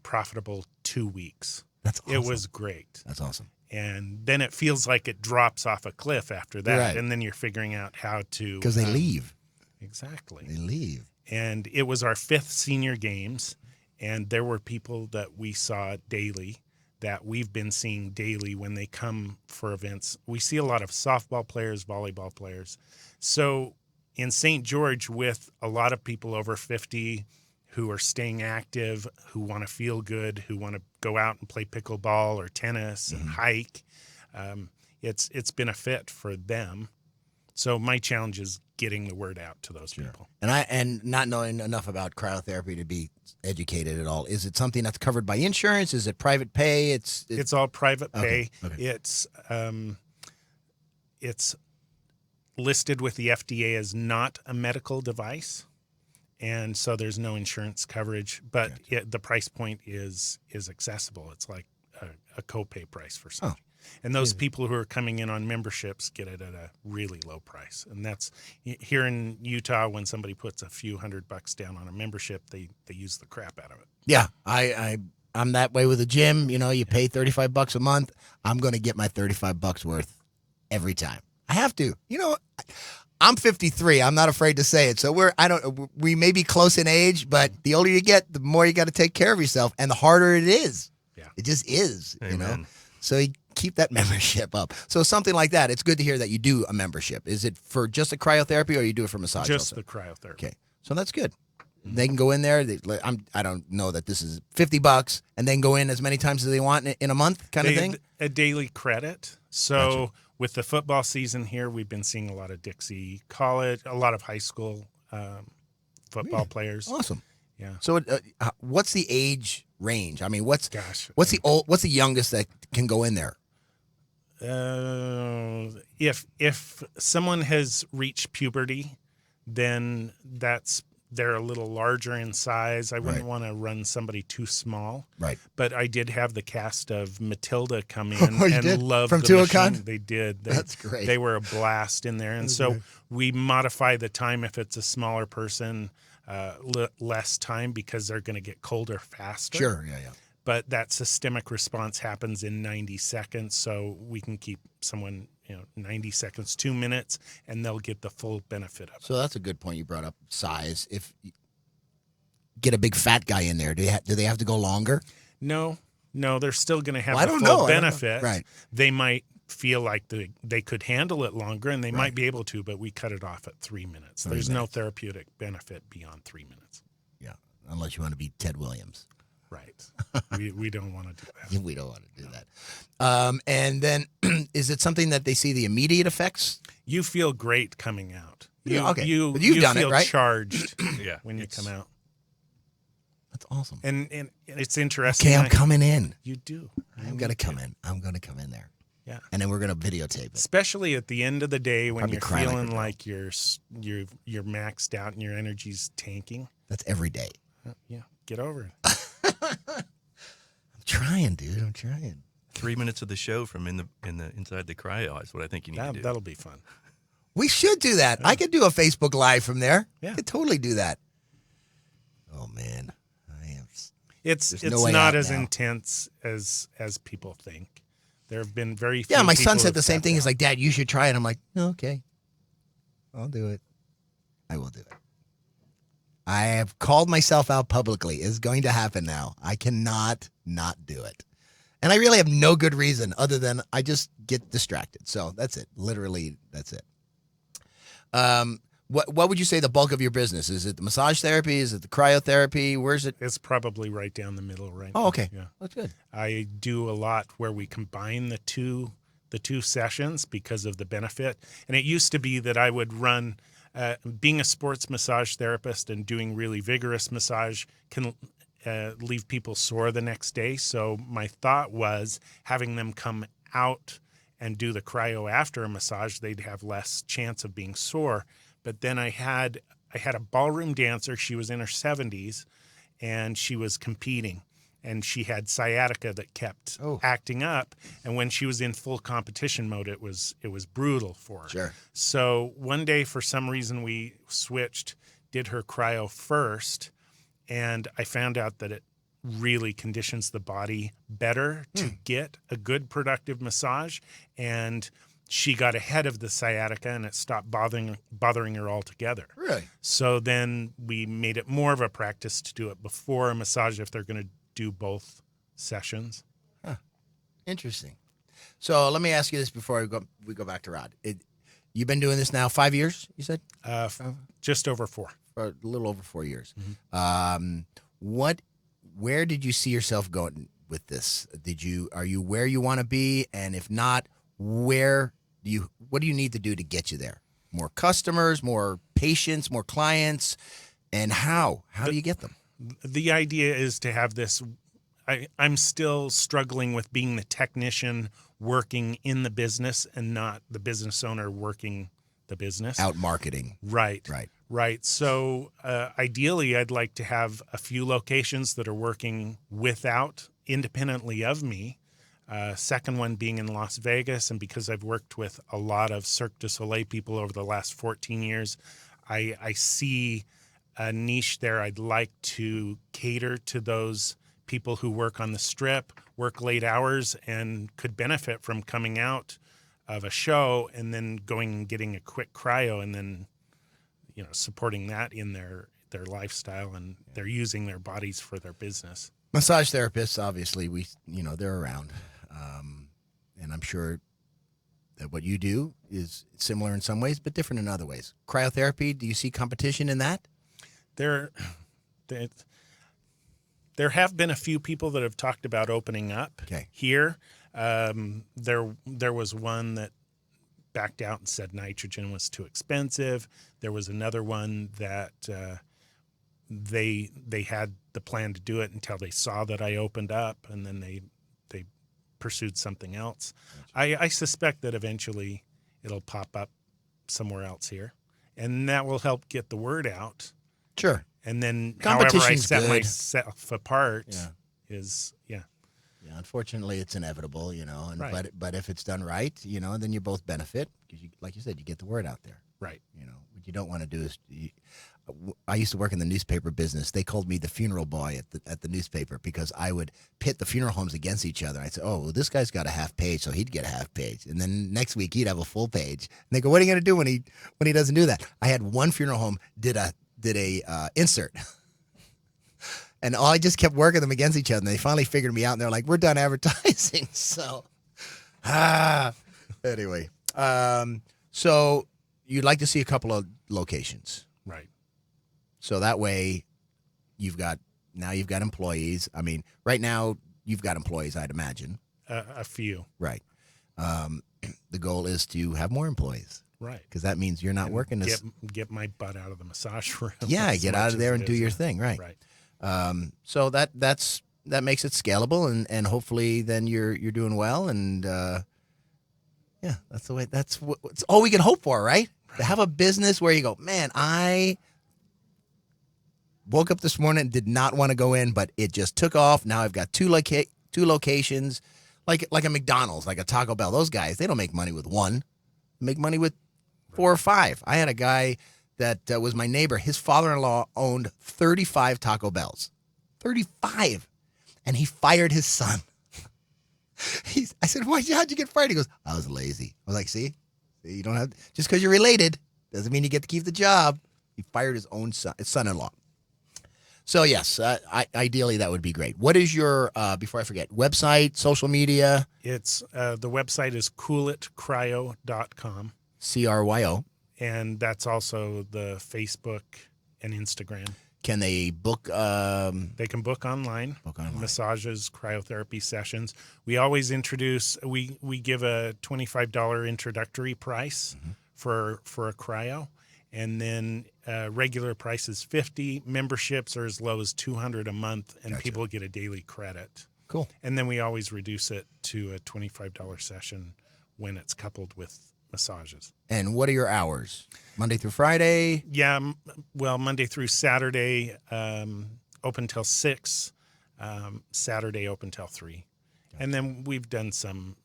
Speaker 10: profitable 2 weeks.
Speaker 8: That's awesome.
Speaker 10: It was great.
Speaker 8: That's awesome.
Speaker 10: And then it feels like it drops off a cliff after that.
Speaker 8: Right.
Speaker 10: And then you're figuring out how to...
Speaker 8: Because they leave.
Speaker 10: Exactly.
Speaker 8: They leave.
Speaker 10: And it was our 5th senior games, and there were people that we saw daily that we've been seeing daily when they come for events. We see a lot of softball players, volleyball players. So in St. George, with a lot of people over 50 who are staying active, who want to feel good, who want to go out and play pickleball or tennis and hike, it's been a fit for them. So my challenge is getting the word out to those people.
Speaker 8: And not knowing enough about cryotherapy to be educated at all. Is it something that's covered by insurance? Is it private pay? It's
Speaker 10: all private pay.
Speaker 8: Okay.
Speaker 10: It's listed with the FDA as not a medical device, and so there's no insurance coverage. But the price point is accessible. It's like a copay price for something. And those people who are coming in on memberships get it at a really low price. And that's here in Utah, when somebody puts a few $100 down on a membership, they use the crap out of it.
Speaker 8: Yeah, I'm that way with a gym. You pay $35 a month. I'm going to get my $35 worth every time. I have to. I'm 53. I'm not afraid to say it. So we may be close in age, but the older you get, the more you got to take care of yourself, and the harder it is.
Speaker 10: Yeah.
Speaker 8: It just is.
Speaker 9: Amen.
Speaker 8: So you keep that membership up. So something like that, it's good to hear that you do a membership. Is it for just the cryotherapy, or you do it for massage?
Speaker 10: Just
Speaker 8: also?
Speaker 10: the cryotherapy.
Speaker 8: Okay, so that's good. They can go in there. I don't know that this is $50, and then go in as many times as they want in a month, kind of thing.
Speaker 10: A daily credit. So with the football season here, we've been seeing a lot of Dixie College, a lot of high school football players.
Speaker 8: Awesome.
Speaker 10: Yeah.
Speaker 8: So what's the age range? I mean, what's the youngest that can go in there?
Speaker 10: If someone has reached puberty, then they're a little larger in size. I wouldn't want to run somebody too small.
Speaker 8: Right.
Speaker 10: But I did have the cast of Matilda come in
Speaker 8: and
Speaker 10: love
Speaker 8: from
Speaker 10: the
Speaker 8: Tuacahn?
Speaker 10: machine. They did.
Speaker 8: That's great.
Speaker 10: They were a blast in there. And so we modify the time if it's a smaller person, less time, because they're going to get colder faster.
Speaker 8: Sure, yeah.
Speaker 10: But that systemic response happens in 90 seconds, so we can keep someone 90 seconds, 2 minutes, and they'll get the full benefit of it.
Speaker 8: So that's a good point you brought up, size. If you get a big fat guy in there, do they have to go longer?
Speaker 10: No, they're still going to have the full benefit.
Speaker 8: Right.
Speaker 10: They might feel like they could handle it longer, and they might be able to, but we cut it off at 3 minutes. There's no therapeutic benefit beyond 3 minutes.
Speaker 8: Yeah, unless you want to be Ted Williams.
Speaker 10: Right. We don't want to do that.
Speaker 8: We don't want to do that. And then is it something that they see the immediate effects?
Speaker 10: You feel great coming out.
Speaker 8: Okay.
Speaker 10: You
Speaker 8: done
Speaker 10: feel
Speaker 8: it, right?
Speaker 10: charged when you come out.
Speaker 8: That's awesome.
Speaker 10: And it's interesting.
Speaker 8: Okay, I'm coming in.
Speaker 10: You do.
Speaker 8: I'm going to come in. I'm going to come in there.
Speaker 10: Yeah.
Speaker 8: And then we're going to videotape it.
Speaker 10: Especially at the end of the day when
Speaker 8: Probably
Speaker 10: you're
Speaker 8: cry
Speaker 10: feeling
Speaker 8: like
Speaker 10: you're maxed out and your energy's tanking.
Speaker 8: That's every day.
Speaker 10: Yeah. Get over it.
Speaker 8: I'm trying, dude. I'm trying.
Speaker 9: 3 minutes of the show from inside the cryo is what I think you need to do.
Speaker 10: That'll be fun.
Speaker 8: We should do that. Yeah. I could do a Facebook Live from there.
Speaker 10: Yeah.
Speaker 8: I could totally do that. Oh man,
Speaker 10: It's not as intense as people think. There have been very few.
Speaker 8: Yeah, my son said the same thing. He's like, "Dad, you should try it." I'm like, "Oh, okay, I'll do it." I will do it. I have called myself out publicly. It's going to happen now. I cannot not do it. And I really have no good reason other than I just get distracted. So that's it. Literally, that's it. What would you say the bulk of your business? Is it the massage therapy? Is it the cryotherapy? Where's it?
Speaker 10: It's probably right down the middle right
Speaker 8: Oh,
Speaker 10: now.
Speaker 8: okay.
Speaker 10: Yeah.
Speaker 8: That's good.
Speaker 10: I do a lot where we combine the two sessions because of the benefit. And it used to be that I would run, being a sports massage therapist and doing really vigorous massage can leave people sore the next day. So my thought was having them come out and do the cryo after a massage, they'd have less chance of being sore. But then I had a ballroom dancer. She was in her 70s, and she was competing. And she had sciatica that kept acting up. And when she was in full competition mode, it was brutal for her.
Speaker 8: Sure.
Speaker 10: So one day, for some reason, we switched, did her cryo first, and I found out that it really conditions the body better to get a good productive massage. And she got ahead of the sciatica and it stopped bothering her altogether.
Speaker 8: Really?
Speaker 10: So then we made it more of a practice to do it before a massage if they're going to do both sessions.
Speaker 8: Huh. Interesting. So let me ask you this before we go back to Rod. You've been doing this now 5 years, you said?
Speaker 10: Just over 4.
Speaker 8: A little over 4 years.
Speaker 10: Mm-hmm.
Speaker 8: Where did you see yourself going with this? Are you where you want to be? And if not, what do you need to do to get you there? More customers, more patients, more clients, and how do you get them?
Speaker 10: The idea is to have this. I'm still struggling with being the technician working in the business and not the business owner working the business.
Speaker 8: Out marketing.
Speaker 10: Right. So ideally, I'd like to have a few locations that are working independently of me. Second one being in Las Vegas, and because I've worked with a lot of Cirque du Soleil people over the last 14 years, I see a niche there. I'd like to cater to those people who work on the Strip, work late hours, and could benefit from coming out of a show and then going and getting a quick cryo and then, supporting that in their lifestyle, and they're using their bodies for their business.
Speaker 8: Massage therapists, obviously, they're around. And I'm sure that what you do is similar in some ways, but different in other ways. Cryotherapy, do you see competition in that?
Speaker 10: There have been a few people that have talked about opening up here. There was one that backed out and said nitrogen was too expensive. There was another one that they had the plan to do it until they saw that I opened up, and then they pursued something else. I suspect that eventually it'll pop up somewhere else here, and that will help get the word out.
Speaker 8: Sure.
Speaker 10: And then however I set
Speaker 8: good.
Speaker 10: myself apart is.
Speaker 8: Yeah, unfortunately, it's inevitable, And
Speaker 10: Right.
Speaker 8: but if it's done right, then you both benefit because, like you said, you get the word out there.
Speaker 10: Right.
Speaker 8: What you don't want to do is. I used to work in the newspaper business. They called me the funeral boy at the newspaper because I would pit the funeral homes against each other. I'd say, "Oh, well, this guy's got a half page, so he'd get a half page," and then next week he'd have a full page. And they go, "What are you going to do when he doesn't do that?" I had one funeral home did a insert. And I just kept working them against each other. And they finally figured me out. And they're like, "We're done advertising." So, anyway. So you'd like to see a couple of locations.
Speaker 10: Right.
Speaker 8: So that way you've got employees. I mean, right now you've got employees, I'd imagine.
Speaker 10: A few.
Speaker 8: Right. The goal is to have more employees.
Speaker 10: Right.
Speaker 8: Because that means you're not working this.
Speaker 10: Get my butt out of the massage room.
Speaker 8: Yeah, get out of there and do your thing. Right.
Speaker 10: Right.
Speaker 8: So that makes it scalable, and hopefully then you're doing well, and that's the way. It's all we can hope for, right? To have a business where you go, man, I woke up this morning and did not want to go in, but it just took off. Now I've got two locations, like a McDonald's, like a Taco Bell. Those guys, they don't make money with one. They make money with 4 or 5. I had a guy that was my neighbor. His father-in-law owned 35 Taco Bells. 35. And he fired his son. I said, how'd you get fired? He goes, I was lazy. I was like, see, you don't have, just because you're related doesn't mean you get to keep the job. He fired his own son-in-law. So yes, ideally that would be great. What is your before I forget, website, social media?
Speaker 10: It's the website is coolitcryo.com.
Speaker 8: CRYO.
Speaker 10: And that's also the Facebook and Instagram.
Speaker 8: Can they book?
Speaker 10: They can book online. Massages, cryotherapy sessions. We always introduce. We give a $25 introductory price for a cryo, and then regular price is $50. Memberships are as low as $200 a month, and people get a daily credit.
Speaker 8: Cool.
Speaker 10: And then we always reduce it to a $25 session when it's coupled with massages.
Speaker 8: And what are your hours? Monday through Friday?
Speaker 10: Yeah, well, Monday through Saturday, open till 6. Saturday open till 3. Gotcha. And then we've done some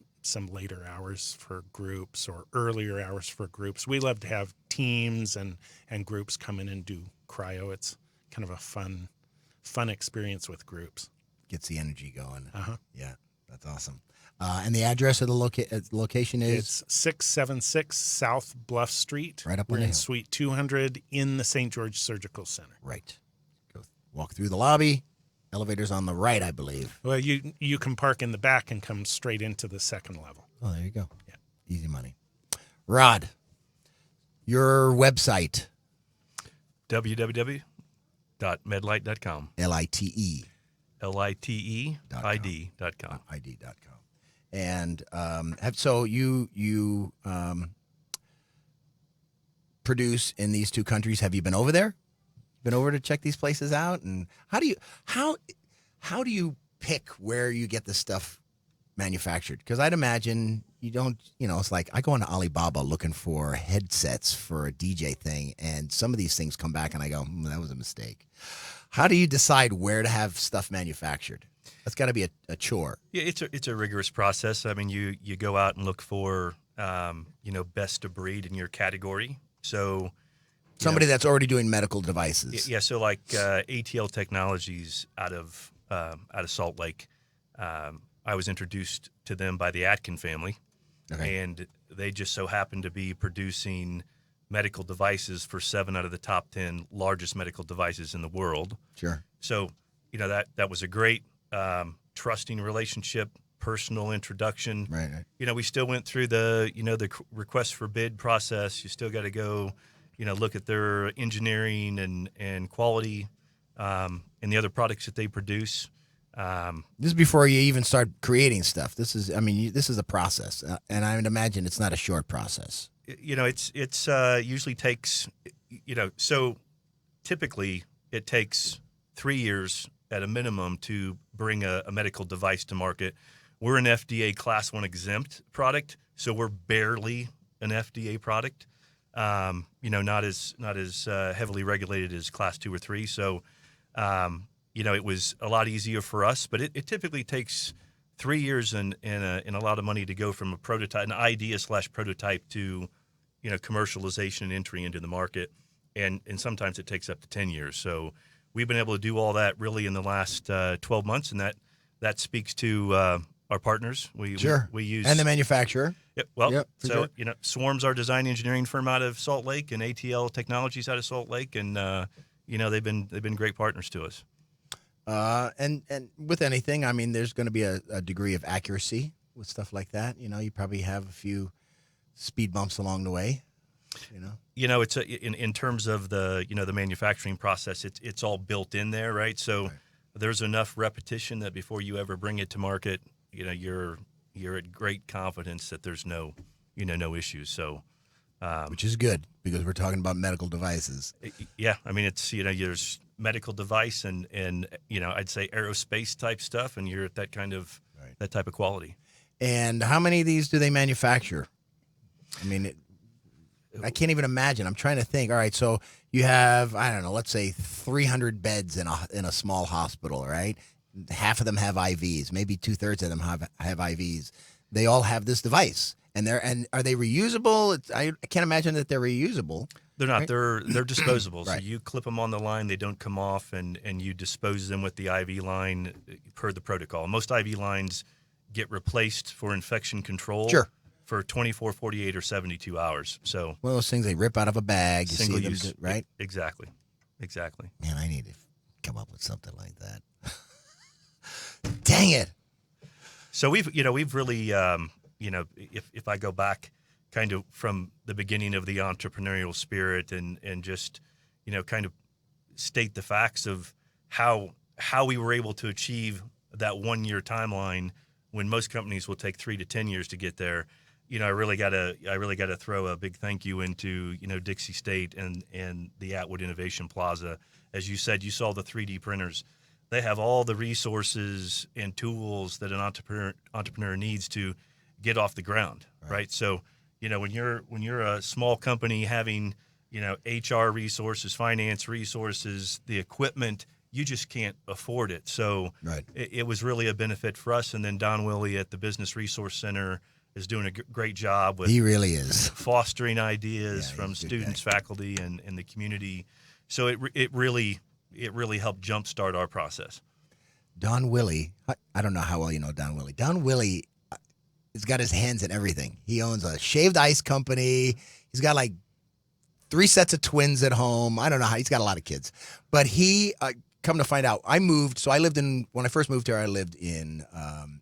Speaker 10: later hours for groups or earlier hours for groups. We love to have teams and groups come in and do cryo. It's kind of a fun experience with groups.
Speaker 8: Gets the energy going. Yeah, that's awesome.
Speaker 10: And
Speaker 8: the address of the location is?
Speaker 10: It's 676 South Bluff Street.
Speaker 8: Right up on
Speaker 10: We're
Speaker 8: the
Speaker 10: in
Speaker 8: hill.
Speaker 10: Suite 200 in the St. George Surgical Center.
Speaker 8: Right. Go walk through the lobby. Elevator's on the right, I believe.
Speaker 10: Well, you can park in the back and come straight into the second level.
Speaker 8: Oh, there you go.
Speaker 10: Yeah.
Speaker 8: Easy money. Rod, your website.
Speaker 9: www.medlite.com.
Speaker 8: LITE.
Speaker 9: LITEID.com.
Speaker 8: ID.com. And so you produce in these two countries. Have you been over there? Been over to check these places out? And how do you pick where you get this stuff manufactured? Because I'd imagine you don't. It's like I go on Alibaba looking for headsets for a DJ thing, and some of these things come back, and I go, that was a mistake. How do you decide where to have stuff manufactured? That's got to be a chore.
Speaker 9: Yeah, it's a rigorous process. I mean, you go out and look for best of breed in your category. So
Speaker 8: somebody that's already doing medical devices.
Speaker 9: Yeah, so like ATL Technologies out of Salt Lake. I was introduced to them by the Atkin family, and they just so happened to be producing medical devices for 7 out of the top 10 largest medical devices in the world.
Speaker 8: Sure.
Speaker 9: So, that was a great trusting relationship, personal introduction.
Speaker 8: Right.
Speaker 9: We still went through the request for bid process. You still got to go, look at their engineering and quality and the other products that they produce.
Speaker 8: This is before you even start creating stuff. This is a process, and I would imagine it's not a short process.
Speaker 9: It's usually takes, so typically it takes 3 years at a minimum to bring a medical device to market. We're an FDA Class 1 exempt product, so we're barely an FDA product. Not as heavily regulated as Class 2 or 3. So, it was a lot easier for us, but it typically takes 3 years and a lot of money to go from an idea/prototype to, commercialization and entry into the market. And sometimes it takes up to 10 years. So we've been able to do all that really in the last 12 months. And that speaks to our partners. We use.
Speaker 8: And the manufacturer.
Speaker 9: Yep. Well,
Speaker 8: yep,
Speaker 9: so, Swarm's our design engineering firm out of Salt Lake, and ATL Technologies out of Salt Lake. And, they've been great partners to us.
Speaker 8: And with anything, I mean, there's going to be a degree of accuracy with stuff like that. You probably have a few speed bumps along the way.
Speaker 9: It's in terms of the the manufacturing process. It's all built in there, right? So there's enough repetition that before you ever bring it to market, you're at great confidence that there's no issues. So,
Speaker 8: which is good because we're talking about medical devices.
Speaker 9: Yeah, I mean it's there's medical device and I'd say aerospace type stuff, and you're at that kind of that type of quality.
Speaker 8: And how many of these do they manufacture? I mean, I can't even imagine. I'm trying to think. All right, so you have, I don't know, let's say 300 beds in a small hospital, right? Half of them have IVs. Maybe 2/3 of them have IVs. They all have this device, and are they reusable? I can't imagine that they're reusable.
Speaker 9: They're not.
Speaker 8: Right?
Speaker 9: They're disposable.
Speaker 8: Right.
Speaker 9: So you clip them on the line, they don't come off, and you dispose them with the IV line per the protocol. Most IV lines get replaced for infection control.
Speaker 8: Sure.
Speaker 9: for 24, 48, or 72 hours. So
Speaker 8: one of those things they rip out of a bag. You
Speaker 9: single
Speaker 8: see them,
Speaker 9: use,
Speaker 8: right?
Speaker 9: Exactly.
Speaker 8: Man, I need to come up with something like that. Dang it.
Speaker 9: So we've really, if I go back kind of from the beginning of the entrepreneurial spirit and just, kind of state the facts of how we were able to achieve that 1 year timeline when most companies will take 3 to 10 years to get there. I really gotta throw a big thank you into, Dixie State and the Atwood Innovation Plaza. As you said, you saw the 3D printers. They have all the resources and tools that an entrepreneur needs to get off the ground, right? So, when you're a small company having, HR resources, finance resources, the equipment, you just can't afford it. So it was really a benefit for us. And then Don Willie at the Business Resource Center is doing a great job with
Speaker 8: he really is
Speaker 9: fostering ideas from students, faculty, and the community. So it really helped jumpstart our process.
Speaker 8: Don Willie, I don't know how well you know Don Willie. Don Willie has got his hands in everything. He owns a shaved ice company. He's got like 3 sets of twins at home. I don't know how. He's got a lot of kids. But he, come to find out, when I first moved here, I lived in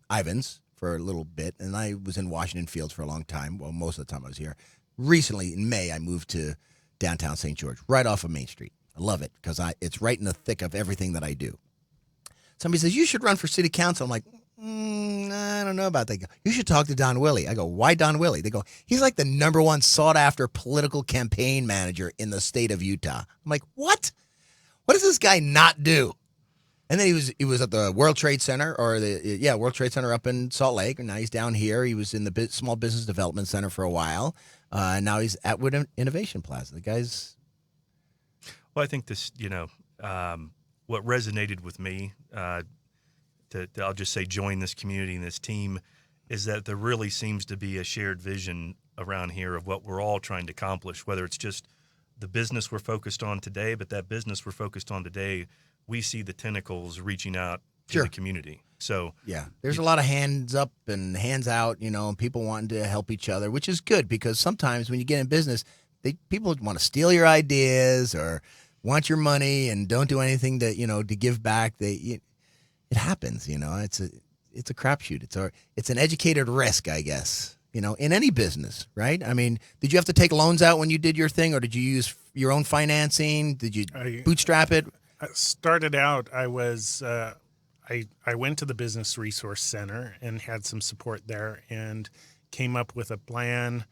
Speaker 8: Ivins for a little bit, and I was in Washington Fields for a long time. Well, most of the time I was here. Recently, in May, I moved to downtown St. George, right off of Main Street. I love it because it's right in the thick of everything that I do. Somebody says, you should run for city council. I'm like, I don't know about that. You should talk to Don Willie. I go, why Don Willie? They go, he's like the number 1 sought-after political campaign manager in the state of Utah. I'm like, what? What does this guy not do? And then he was at the World Trade Center, World Trade Center up in Salt Lake, and now he's down here. He was in the Small Business Development Center for a while, and now he's at Atwood Innovation Plaza. The guy's...
Speaker 9: Well, I think this, what resonated with me, I'll just say join this community and this team, is that there really seems to be a shared vision around here of what we're all trying to accomplish, whether it's just the business we're focused on today, but that business we're focused on today, we see the tentacles reaching out to the community. So
Speaker 8: there's a lot of hands up and hands out, and people wanting to help each other, which is good because sometimes when you get in business, people want to steal your ideas or want your money and don't do anything to give back. It happens, it's a crapshoot. It's an educated risk, I guess. In any business, right? I mean, did you have to take loans out when you did your thing, or did you use your own financing? Did you bootstrap it?
Speaker 10: I started out, I was, I went to the Business Resource Center and had some support there and came up with a plan,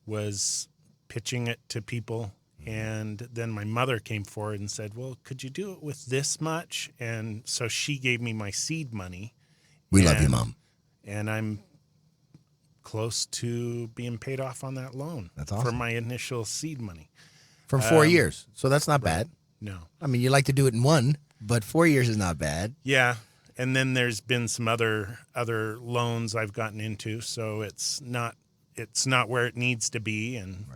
Speaker 10: was pitching it to people. And then my mother came forward and said, well, could you do it with this much? And so she gave me my seed money.
Speaker 8: We love you, Mom.
Speaker 10: And I'm close to being paid off on that loan.
Speaker 8: That's awesome.
Speaker 10: For my initial seed money.
Speaker 8: From 4 years. So that's not bad.
Speaker 10: No.
Speaker 8: I mean, you like to do it in one, but 4 years is not bad.
Speaker 10: Yeah. And then there's been some other loans I've gotten into, so it's not where it needs to be. And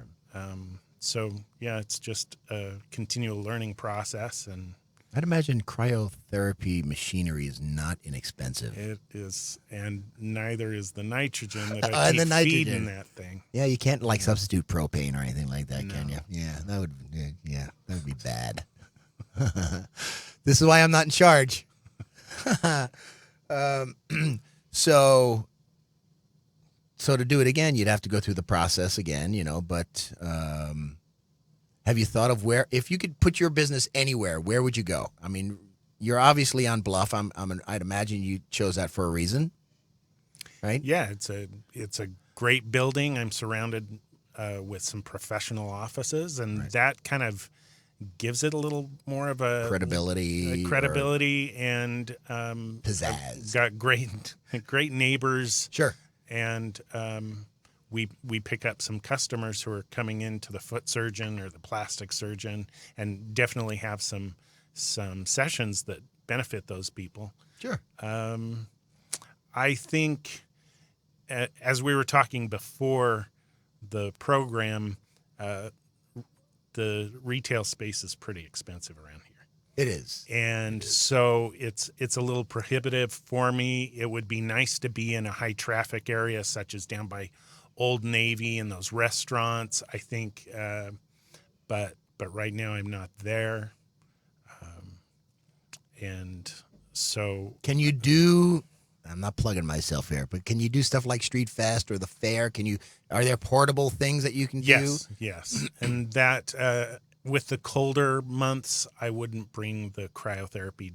Speaker 10: so, yeah, it's just a continual learning process. And
Speaker 8: I'd imagine cryotherapy machinery is not inexpensive.
Speaker 10: It is, and neither is the nitrogen that I keep feeding that thing.
Speaker 8: Yeah, you can't substitute propane or anything like that, can you? Yeah, that would be bad. This is why I'm not in charge. So to do it again, you'd have to go through the process again, but have you thought of if you could put your business anywhere, where would you go? I mean, you're obviously on Bluff. I'd imagine you chose that for a reason, right?
Speaker 10: Yeah, it's a great building. I'm surrounded with some professional offices, and that kind of gives it a little more of a
Speaker 8: credibility,
Speaker 10: and
Speaker 8: pizzazz.
Speaker 10: Got great neighbors.
Speaker 8: Sure,
Speaker 10: and we pick up some customers who are coming into the foot surgeon or the plastic surgeon, and definitely have some sessions that benefit those people.
Speaker 8: Sure.
Speaker 10: I think, as we were talking before the program, the retail space is pretty expensive around here.
Speaker 8: It is.
Speaker 10: And so it's a little prohibitive for me. It would be nice to be in a high traffic area such as down by Old Navy and those restaurants, I think. But right now I'm not there. And so
Speaker 8: can you do, I'm not plugging myself here, but can you do stuff like Street Fest or the fair? Are there portable things that you can do?
Speaker 10: Yes. And that, with the colder months, I wouldn't bring the cryotherapy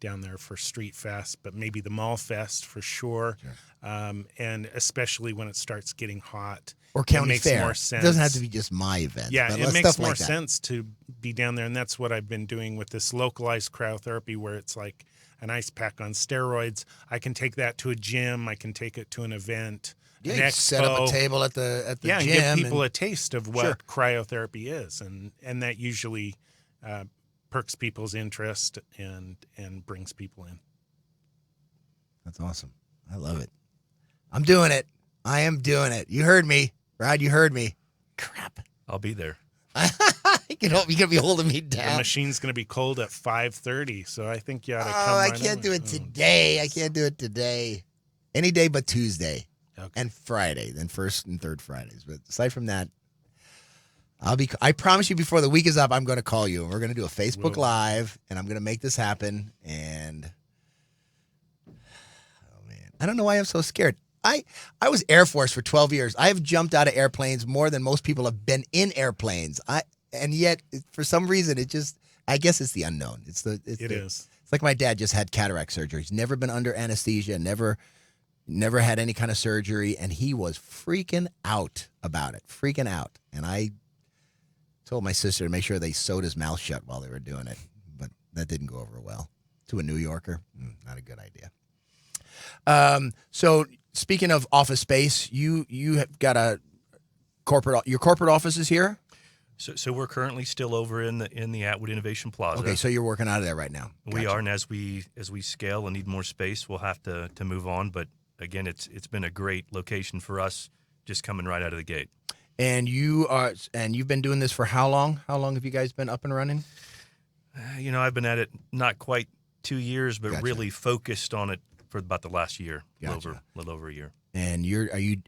Speaker 10: down there for Street Fest, but maybe the Mall Fest for sure. And especially when it starts getting hot.
Speaker 8: Or county
Speaker 10: makes
Speaker 8: fair.
Speaker 10: More sense.
Speaker 8: It doesn't have to be just my event.
Speaker 10: Yeah,
Speaker 8: but
Speaker 10: it makes
Speaker 8: stuff
Speaker 10: more
Speaker 8: like that.
Speaker 10: sense to be down there, and that's what I've been doing with this localized cryotherapy, where it's like an ice pack on steroids. I can take that to a gym. I can take it to an event.
Speaker 8: Yeah,
Speaker 10: an
Speaker 8: you
Speaker 10: expo.
Speaker 8: set up a table at the gym.
Speaker 10: And give people a taste of what
Speaker 8: Sure.
Speaker 10: cryotherapy is, and that usually perks people's interest and brings people in.
Speaker 8: That's awesome. I love it. I'm doing it. I am doing it. You heard me. Rod, you heard me. Crap.
Speaker 9: I'll be there.
Speaker 8: You can be holding me down.
Speaker 10: The machine's going to be cold at 5:30, so I think you ought to come.
Speaker 8: Oh, I
Speaker 10: right
Speaker 8: can't
Speaker 10: on.
Speaker 8: do it today. I can't do it today. Any day but Tuesday and Friday, then first and third Fridays. But aside from that, I promise you before the week is up, I'm going to call you and we're going to do a Facebook Live and I'm going to make this happen. And oh man, I don't know why I'm so scared. I was Air Force for 12 years. I have jumped out of airplanes more than most people have been in airplanes. And yet, for some reason, I guess it's the unknown. It is. It's like my dad just had cataract surgery. He's never been under anesthesia, never had any kind of surgery, and he was freaking out about it, freaking out. And I told my sister to make sure they sewed his mouth shut while they were doing it, but that didn't go over well. To a New Yorker, not a good idea. So speaking of office space, you have got your corporate office is here?
Speaker 9: So we're currently still over in the Atwood Innovation Plaza.
Speaker 8: Okay, so you're working out of there right now. Gotcha.
Speaker 9: We are, and as we scale and need more space, we'll have to move on. But again, it's been a great location for us, just coming right out of the gate.
Speaker 8: And you've been doing this for how long? How long have you guys been up and running?
Speaker 9: I've been at it not quite 2 years, but
Speaker 8: Gotcha.
Speaker 9: really focused on it for about the last year,
Speaker 8: Gotcha.
Speaker 9: a little over a year.
Speaker 8: And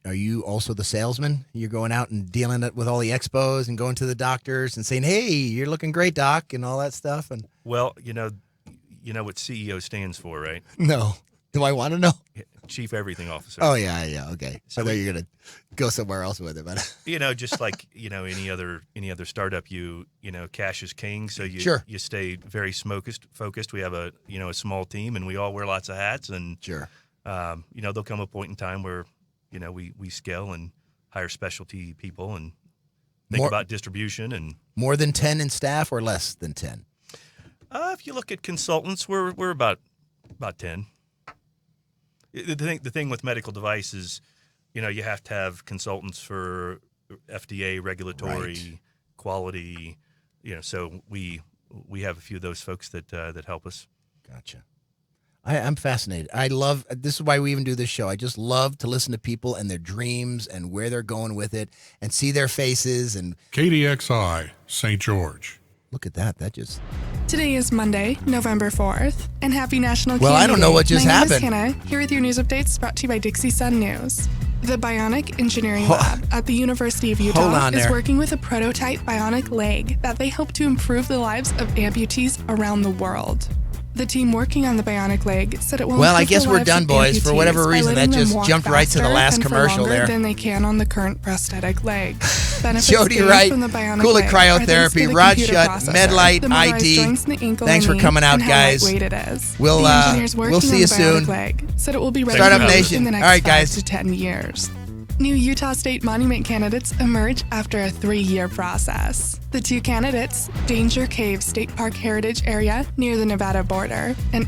Speaker 8: are you also the salesman? You're going out and dealing with all the expos and going to the doctors and saying, "Hey, you're looking great, doc," and all that stuff. And
Speaker 9: well, you know what CEO stands for, right?
Speaker 8: No. Do I want to know?
Speaker 9: Chief Everything Officer.
Speaker 8: Oh yeah, okay. So I thought you were gonna go somewhere else with it, but
Speaker 9: just like any other startup, cash is king. So you stay very focused. We have a small team, and we all wear lots of hats. And
Speaker 8: sure,
Speaker 9: there'll come a point in time where we scale and hire specialty people and think about distribution. And
Speaker 8: more than 10 in staff or less than 10?
Speaker 9: If you look at consultants, we're about 10. The thing with medical devices, you have to have consultants for FDA regulatory quality. So we have a few of those folks that help us.
Speaker 8: Gotcha. I'm fascinated. This is why we even do this show. I just love to listen to people and their dreams and where they're going with it and see their faces. And
Speaker 7: KDXI, St. George.
Speaker 8: Look at that.
Speaker 12: Today is Monday, November 4th, and happy National
Speaker 8: Well,
Speaker 12: Candy
Speaker 8: I don't know
Speaker 12: Day.
Speaker 8: what just
Speaker 12: My
Speaker 8: happened.
Speaker 12: name is Hannah, here with your news updates brought to you by Dixie Sun News. The Bionic Engineering Lab at the University of Utah is working with a prototype bionic leg that they hope to improve the lives of amputees around the world. The team working on the bionic leg said it will
Speaker 8: Well, I
Speaker 12: improve
Speaker 8: guess
Speaker 12: the
Speaker 8: we're
Speaker 12: lives
Speaker 8: done,
Speaker 12: of
Speaker 8: boys. For
Speaker 12: amputees
Speaker 8: whatever
Speaker 12: by
Speaker 8: reason,
Speaker 12: letting
Speaker 8: that
Speaker 12: them
Speaker 8: just
Speaker 12: walk
Speaker 8: jumped right to the
Speaker 12: faster
Speaker 8: last
Speaker 12: and for
Speaker 8: commercial
Speaker 12: longer
Speaker 8: there.
Speaker 12: than they can on the current prosthetic leg. Benefits
Speaker 8: Jody
Speaker 12: gained
Speaker 8: Wright,
Speaker 12: from the bionic
Speaker 8: Cool at
Speaker 12: leg are thanks to
Speaker 8: Cryotherapy,
Speaker 12: the
Speaker 8: Rod
Speaker 12: computer
Speaker 8: Schutt,
Speaker 12: processor,
Speaker 8: Medlite
Speaker 12: the motorized
Speaker 8: ID.
Speaker 12: joints in the ankle
Speaker 8: Thanks
Speaker 12: and
Speaker 8: for
Speaker 12: knee,
Speaker 8: coming out,
Speaker 12: and how
Speaker 8: guys.
Speaker 12: lightweight it is.
Speaker 8: We'll
Speaker 12: the engineers working
Speaker 8: see
Speaker 12: on
Speaker 8: you
Speaker 12: the bionic
Speaker 8: soon.
Speaker 12: leg said it will be ready
Speaker 8: Startup
Speaker 12: to use
Speaker 8: Nation.
Speaker 12: in the next
Speaker 8: All right,
Speaker 12: 5
Speaker 8: guys.
Speaker 12: to 10 years. New Utah State Monument candidates emerge after a 3-year process. The two candidates, Danger Cave State Park Heritage Area near the Nevada border, and